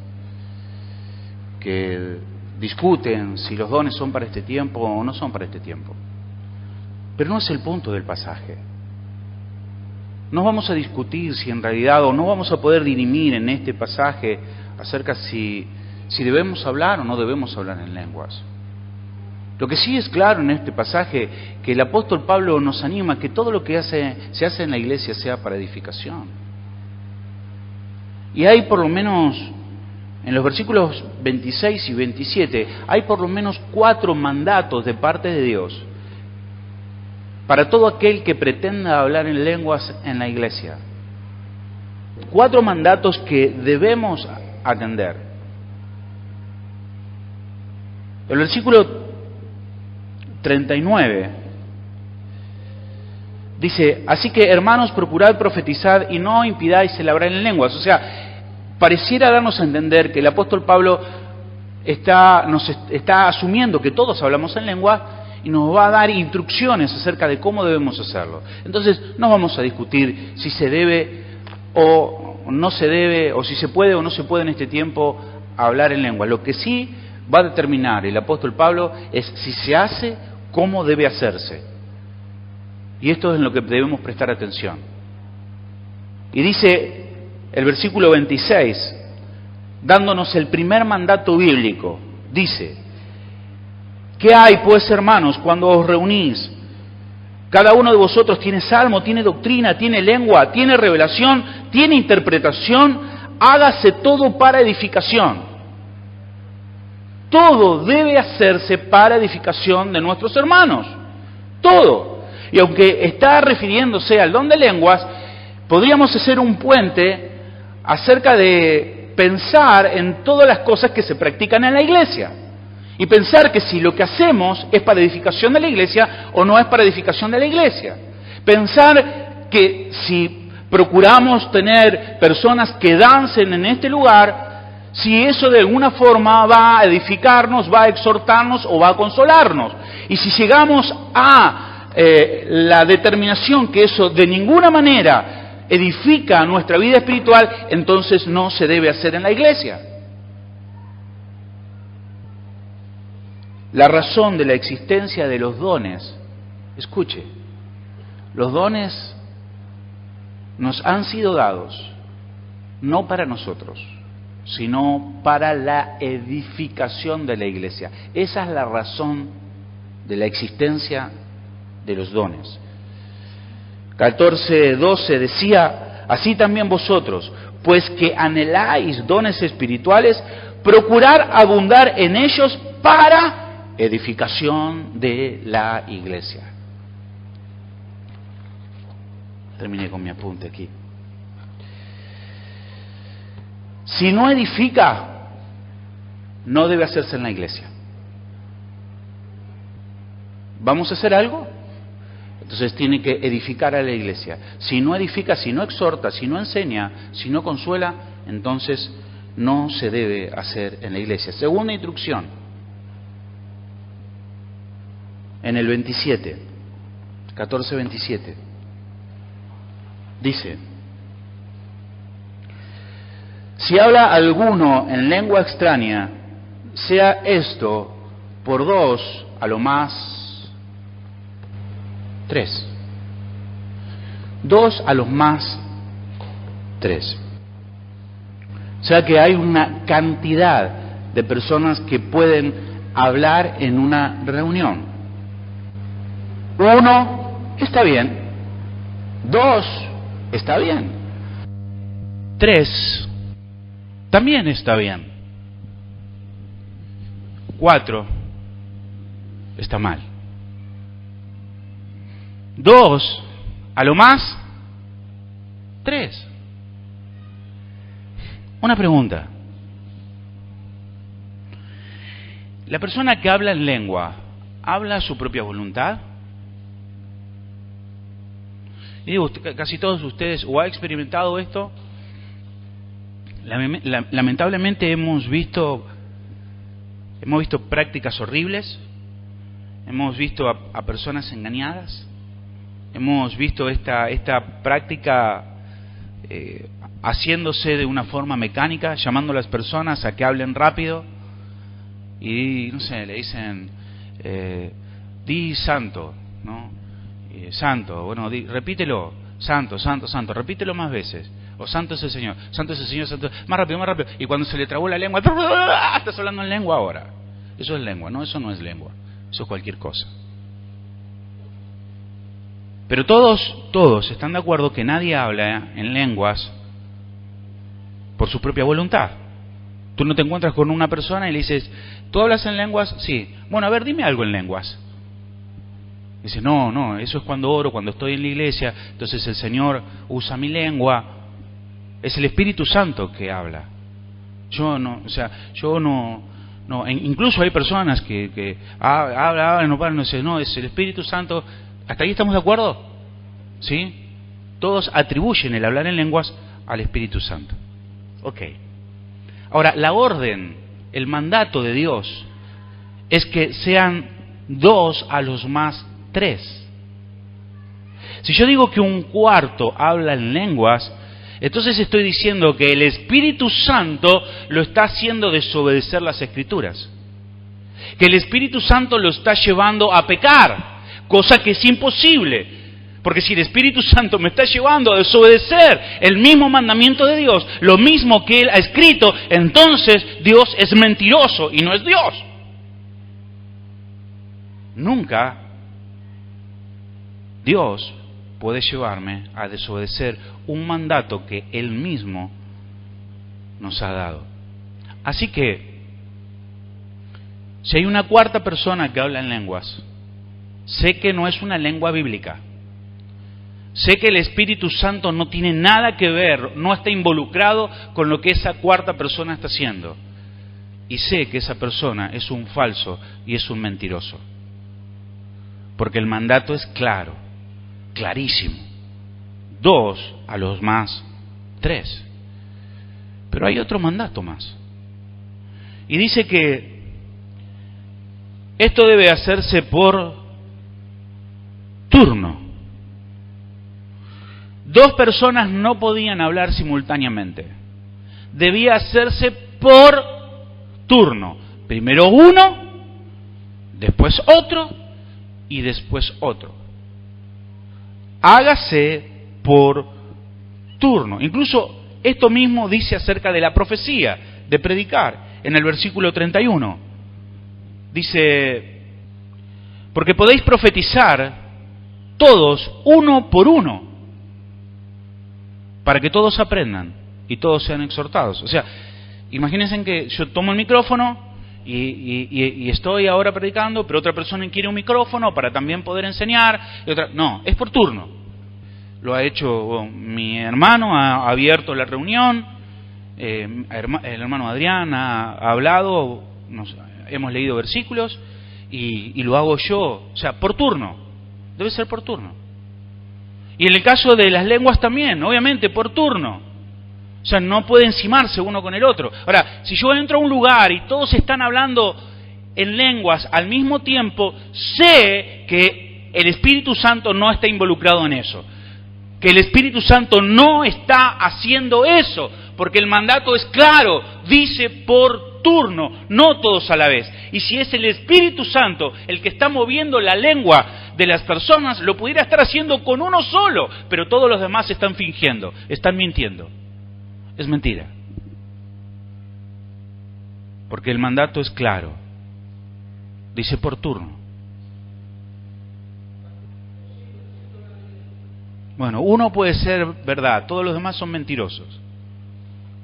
que discuten si los dones son para este tiempo o no son para este tiempo. Pero no es el punto del pasaje. No vamos a discutir si en realidad, o no vamos a poder dirimir en este pasaje acerca si debemos hablar o no debemos hablar en lenguas. Lo que sí es claro en este pasaje, que el apóstol Pablo nos anima a que todo lo que se hace en la iglesia sea para edificación. Y hay por lo menos, en los versículos 26 y 27, hay por lo menos 4 mandatos de parte de Dios para todo aquel que pretenda hablar en lenguas en la iglesia. 4 mandatos que debemos atender. El versículo 39 dice: así que, hermanos, procurad profetizar y no impidáis el hablar en lenguas. O sea, pareciera darnos a entender que el apóstol Pablo está asumiendo que todos hablamos en lengua, y nos va a dar instrucciones acerca de cómo debemos hacerlo. Entonces, no vamos a discutir si se debe o no se debe, o si se puede o no se puede en este tiempo hablar en lengua. Lo que sí va a determinar el apóstol Pablo es si se hace, cómo debe hacerse. Y esto es en lo que debemos prestar atención. Y dice el versículo 26, dándonos el primer mandato bíblico, dice: ¿qué hay pues, hermanos, cuando os reunís? Cada uno de vosotros tiene salmo, tiene doctrina, tiene lengua, tiene revelación, tiene interpretación. Hágase todo para edificación. Todo debe hacerse para edificación de nuestros hermanos. Todo. Y aunque está refiriéndose al don de lenguas, podríamos hacer un puente acerca de pensar en todas las cosas que se practican en la iglesia. Y pensar que si lo que hacemos es para edificación de la iglesia o no es para edificación de la iglesia. Pensar que si procuramos tener personas que dancen en este lugar, si eso de alguna forma va a edificarnos, va a exhortarnos o va a consolarnos. Y si llegamos a la determinación que eso de ninguna manera edifica nuestra vida espiritual, entonces no se debe hacer en la iglesia. La razón de la existencia de los dones, escuche, los dones nos han sido dados no para nosotros, sino para la edificación de la iglesia. Esa es la razón de la existencia de los dones. 14:12 decía: así también vosotros, pues que anheláis dones espirituales, procurar abundar en ellos para edificación de la iglesia. Terminé con mi apunte aquí. Si no edifica, no debe hacerse en la iglesia. ¿Vamos a hacer algo? Entonces tiene que edificar a la iglesia. Si no edifica, si no exhorta, si no enseña, si no consuela, entonces no se debe hacer en la iglesia. Segunda instrucción. En el 27, 14:27, dice: si habla alguno en lengua extraña, sea esto por 2, a lo más 3. 2 a lo más 3. O sea que hay una cantidad de personas que pueden hablar en una reunión. 1 está bien, 2 está bien, 3 también está bien, 4 está mal, 2 a lo más 3. Una pregunta: ¿la persona que habla en lengua habla a su propia voluntad? Y digo, casi todos ustedes o ha experimentado esto. Lamentablemente hemos visto prácticas horribles, hemos visto a personas engañadas, hemos visto esta práctica haciéndose de una forma mecánica, llamando a las personas a que hablen rápido y no sé, le dicen di santo, ¿no? Santo, bueno, repítelo, santo, santo, santo, repítelo más veces. O santo es el Señor, santo es el Señor, santo, más rápido, más rápido. Y cuando se le trabó la lengua, estás hablando en lengua ahora. Eso es lengua, no, eso no es lengua, eso es cualquier cosa. Pero todos están de acuerdo que nadie habla en lenguas por su propia voluntad. Tú no te encuentras con una persona y le dices, ¿tú hablas en lenguas? Sí. Bueno, a ver, dime algo en lenguas. Dice, no, eso es cuando oro, cuando estoy en la iglesia, entonces el Señor usa mi lengua. Es el Espíritu Santo que habla. Yo no, incluso hay personas que hablan, no dicen, no, es el Espíritu Santo. ¿Hasta ahí estamos de acuerdo? ¿Sí? Todos atribuyen el hablar en lenguas al Espíritu Santo. Ok. Ahora, la orden, el mandato de Dios es que sean 2 a los más 3. Si yo digo que un cuarto habla en lenguas, entonces estoy diciendo que el Espíritu Santo lo está haciendo desobedecer las Escrituras. Que el Espíritu Santo lo está llevando a pecar, cosa que es imposible. Porque si el Espíritu Santo me está llevando a desobedecer el mismo mandamiento de Dios, lo mismo que Él ha escrito, entonces Dios es mentiroso y no es Dios. Nunca Dios puede llevarme a desobedecer un mandato que Él mismo nos ha dado. Así que, si hay una cuarta persona que habla en lenguas, sé que no es una lengua bíblica. Sé que el Espíritu Santo no tiene nada que ver, no está involucrado con lo que esa cuarta persona está haciendo. Y sé que esa persona es un falso y es un mentiroso. Porque el mandato es claro, clarísimo. 2 a los más 3. Pero hay otro mandato más. Y dice que esto debe hacerse por turno. 2 personas no podían hablar simultáneamente. Debía hacerse por turno. Primero uno, después otro y después otro. Hágase por turno. Incluso esto mismo dice acerca de la profecía, de predicar, en el versículo 31. Dice, porque podéis profetizar todos uno por uno, para que todos aprendan y todos sean exhortados. O sea, imagínense que yo tomo el micrófono y estoy ahora predicando, pero otra persona quiere un micrófono para también poder enseñar. No, es por turno. Lo ha hecho mi hermano, ha abierto la reunión, el hermano Adrián ha hablado, hemos leído versículos y lo hago yo. O sea, por turno. Debe ser por turno. Y en el caso de las lenguas también, obviamente, por turno. O sea, no puede encimarse uno con el otro. Ahora, si yo entro a un lugar y todos están hablando en lenguas al mismo tiempo, sé que el Espíritu Santo no está involucrado en eso. Que el Espíritu Santo no está haciendo eso, porque el mandato es claro, dice por turno, no todos a la vez. Y si es el Espíritu Santo el que está moviendo la lengua de las personas, lo pudiera estar haciendo con uno solo, pero todos los demás están fingiendo, están mintiendo. Es mentira. Porque el mandato es claro, dice por turno. Bueno, uno puede ser verdad, todos los demás son mentirosos.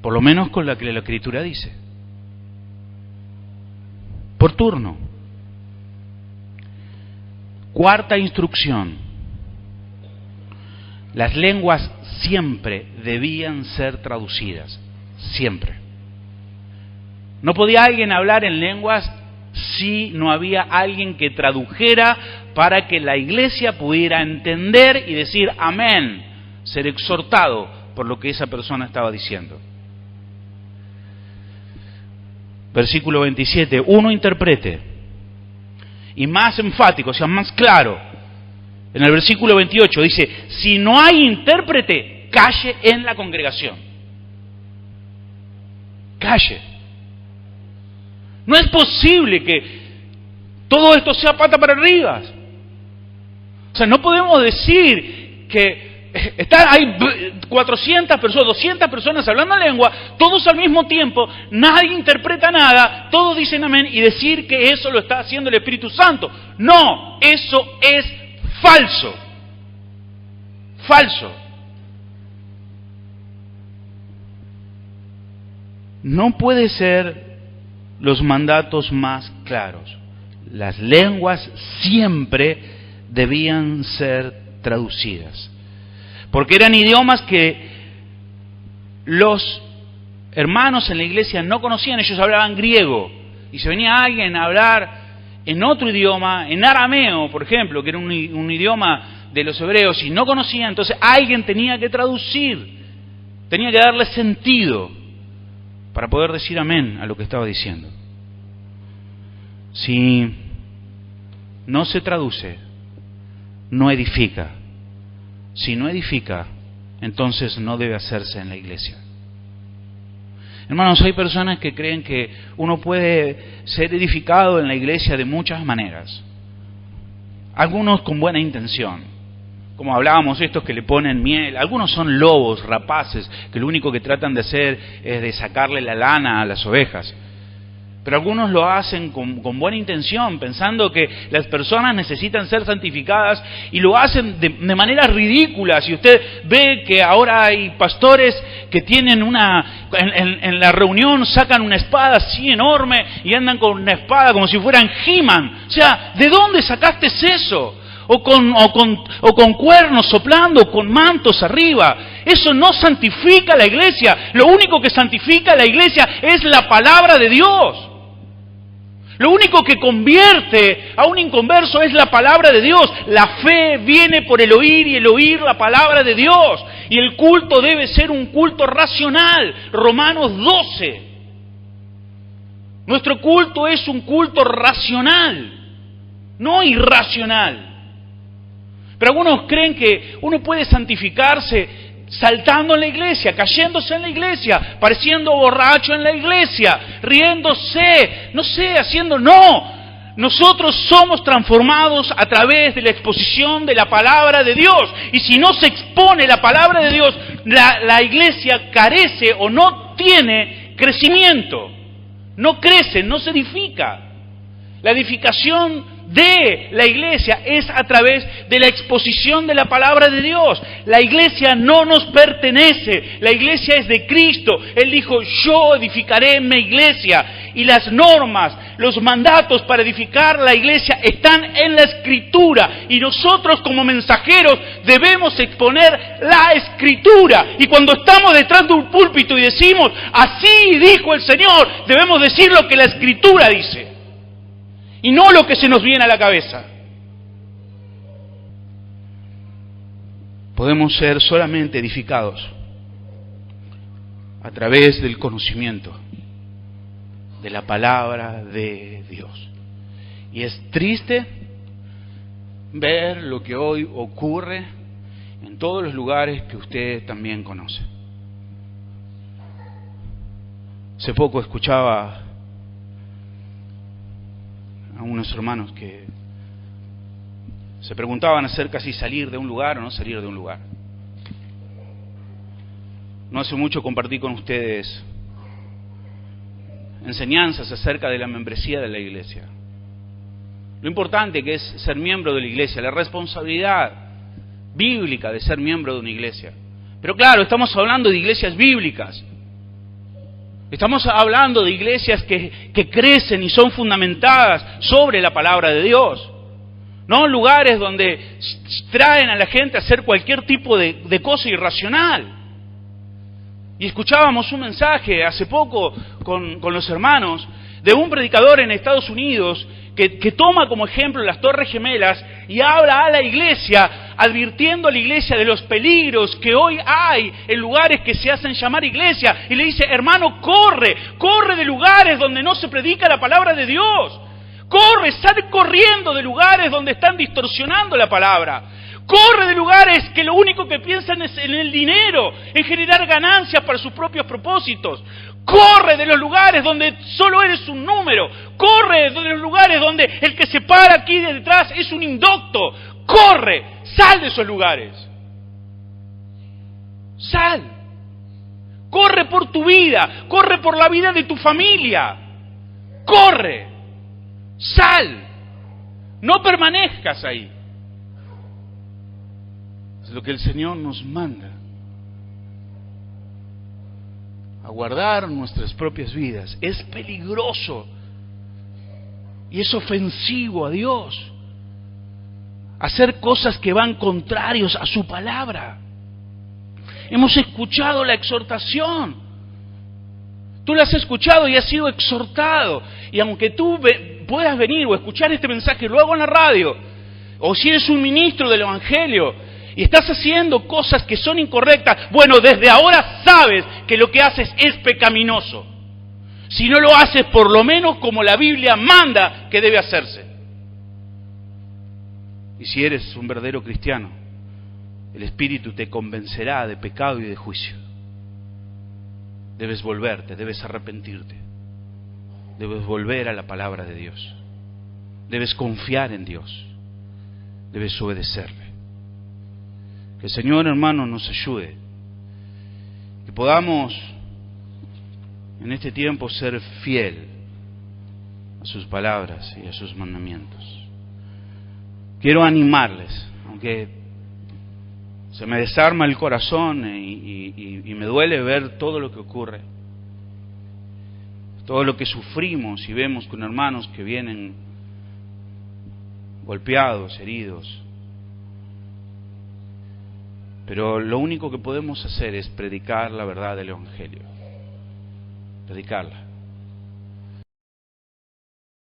Por lo menos con lo que la Escritura dice. Por turno. Cuarta instrucción. Las lenguas siempre debían ser traducidas. Siempre. No podía alguien hablar en lenguas si no había alguien que tradujera para que la iglesia pudiera entender y decir amén, ser exhortado por lo que esa persona estaba diciendo. Versículo 27, uno interprete, y más enfático, o sea, más claro. En el versículo 28 dice, si no hay intérprete, calle en la congregación. Calle. No es posible que todo esto sea pata para arriba. O sea, no podemos decir que hay 400 personas, 200 personas hablando lengua, todos al mismo tiempo, nadie interpreta nada, todos dicen amén y decir que eso lo está haciendo el Espíritu Santo. No, eso es falso. Falso. No puede ser los mandatos más claros. Las lenguas siempre debían ser traducidas. Porque eran idiomas que los hermanos en la iglesia no conocían, ellos hablaban griego. Y si venía alguien a hablar en otro idioma, en arameo, por ejemplo, que era un idioma de los hebreos, y no conocían, entonces alguien tenía que traducir, tenía que darle sentido para poder decir amén a lo que estaba diciendo. Si no se traduce, no edifica. Si no edifica, entonces no debe hacerse en la iglesia. Hermanos, hay personas que creen que uno puede ser edificado en la iglesia de muchas maneras. Algunos con buena intención, como hablábamos, estos que le ponen miel. Algunos son lobos, rapaces, que lo único que tratan de hacer es de sacarle la lana a las ovejas. Pero algunos lo hacen con buena intención, pensando que las personas necesitan ser santificadas, y lo hacen de maneras ridículas. Y usted ve que ahora hay pastores que tienen en la reunión sacan una espada así enorme y andan con una espada como si fueran He-Man. O sea, ¿de dónde sacaste eso? O con cuernos soplando, con mantos arriba. Eso no santifica la iglesia. Lo único que santifica la iglesia es la palabra de Dios. Lo único que convierte a un inconverso es la palabra de Dios. La fe viene por el oír y el oír la palabra de Dios. Y el culto debe ser un culto racional. Romanos 12. Nuestro culto es un culto racional, no irracional. Pero algunos creen que uno puede santificarse saltando en la iglesia, cayéndose en la iglesia, pareciendo borracho en la iglesia, riéndose, no sé, haciendo... No, nosotros somos transformados a través de la exposición de la palabra de Dios. Y si no se expone la palabra de Dios, la iglesia carece o no tiene crecimiento. No crece, no se edifica. La edificación de la iglesia es a través de la exposición de la palabra de Dios. La iglesia no nos pertenece, la iglesia es de Cristo. Él dijo, yo edificaré mi iglesia. Y las normas, los mandatos para edificar la iglesia están en la Escritura. Y nosotros como mensajeros debemos exponer la Escritura. Y cuando estamos detrás de un púlpito y decimos, así dijo el Señor, debemos decir lo que la Escritura dice. Y no lo que se nos viene a la cabeza. Podemos ser solamente edificados a través del conocimiento de la palabra de Dios. Y es triste ver lo que hoy ocurre en todos los lugares que usted también conoce. Hace poco escuchaba a unos hermanos que se preguntaban acerca si salir de un lugar o no salir de un lugar. No hace mucho compartí con ustedes enseñanzas acerca de la membresía de la iglesia. Lo importante que es ser miembro de la iglesia, la responsabilidad bíblica de ser miembro de una iglesia. Pero claro, estamos hablando de iglesias bíblicas. Estamos hablando de iglesias que crecen y son fundamentadas sobre la palabra de Dios. No lugares donde traen a la gente a hacer cualquier tipo de cosa irracional. Y escuchábamos un mensaje hace poco con los hermanos de un predicador en Estados Unidos que toma como ejemplo las Torres Gemelas y habla a la iglesia, advirtiendo a la iglesia de los peligros que hoy hay en lugares que se hacen llamar iglesia. Y le dice, hermano, corre de lugares donde no se predica la palabra de Dios. Sale corriendo de lugares donde están distorsionando la palabra. Corre de lugares que lo único que piensan es en el dinero, en generar ganancias para sus propios propósitos. Corre de los lugares donde solo eres un número. Corre de los lugares donde el que se para aquí detrás es un indocto. Corre, sal de esos lugares. Sal. Corre por tu vida, corre por la vida de tu familia. Corre, sal. No permanezcas ahí. Es lo que el Señor nos manda. A guardar nuestras propias vidas. Es peligroso y es ofensivo a Dios hacer cosas que van contrarios a su palabra. Hemos escuchado la exhortación. Tú la has escuchado y has sido exhortado. Y aunque tú puedas venir o escuchar este mensaje luego en la radio, o si eres un ministro del Evangelio y estás haciendo cosas que son incorrectas, bueno, desde ahora sabes que lo que haces es pecaminoso. Si no lo haces por lo menos como la Biblia manda que debe hacerse. Y si eres un verdadero cristiano, el Espíritu te convencerá de pecado y de juicio. Debes volverte, debes arrepentirte, debes volver a la palabra de Dios, debes confiar en Dios, debes obedecerle. Que el Señor, hermano, nos ayude, que podamos en este tiempo ser fiel a sus palabras y a sus mandamientos. Quiero animarles, aunque se me desarma el corazón y me duele ver todo lo que ocurre, todo lo que sufrimos y vemos con hermanos que vienen golpeados, heridos. Pero lo único que podemos hacer es predicar la verdad del Evangelio, predicarla.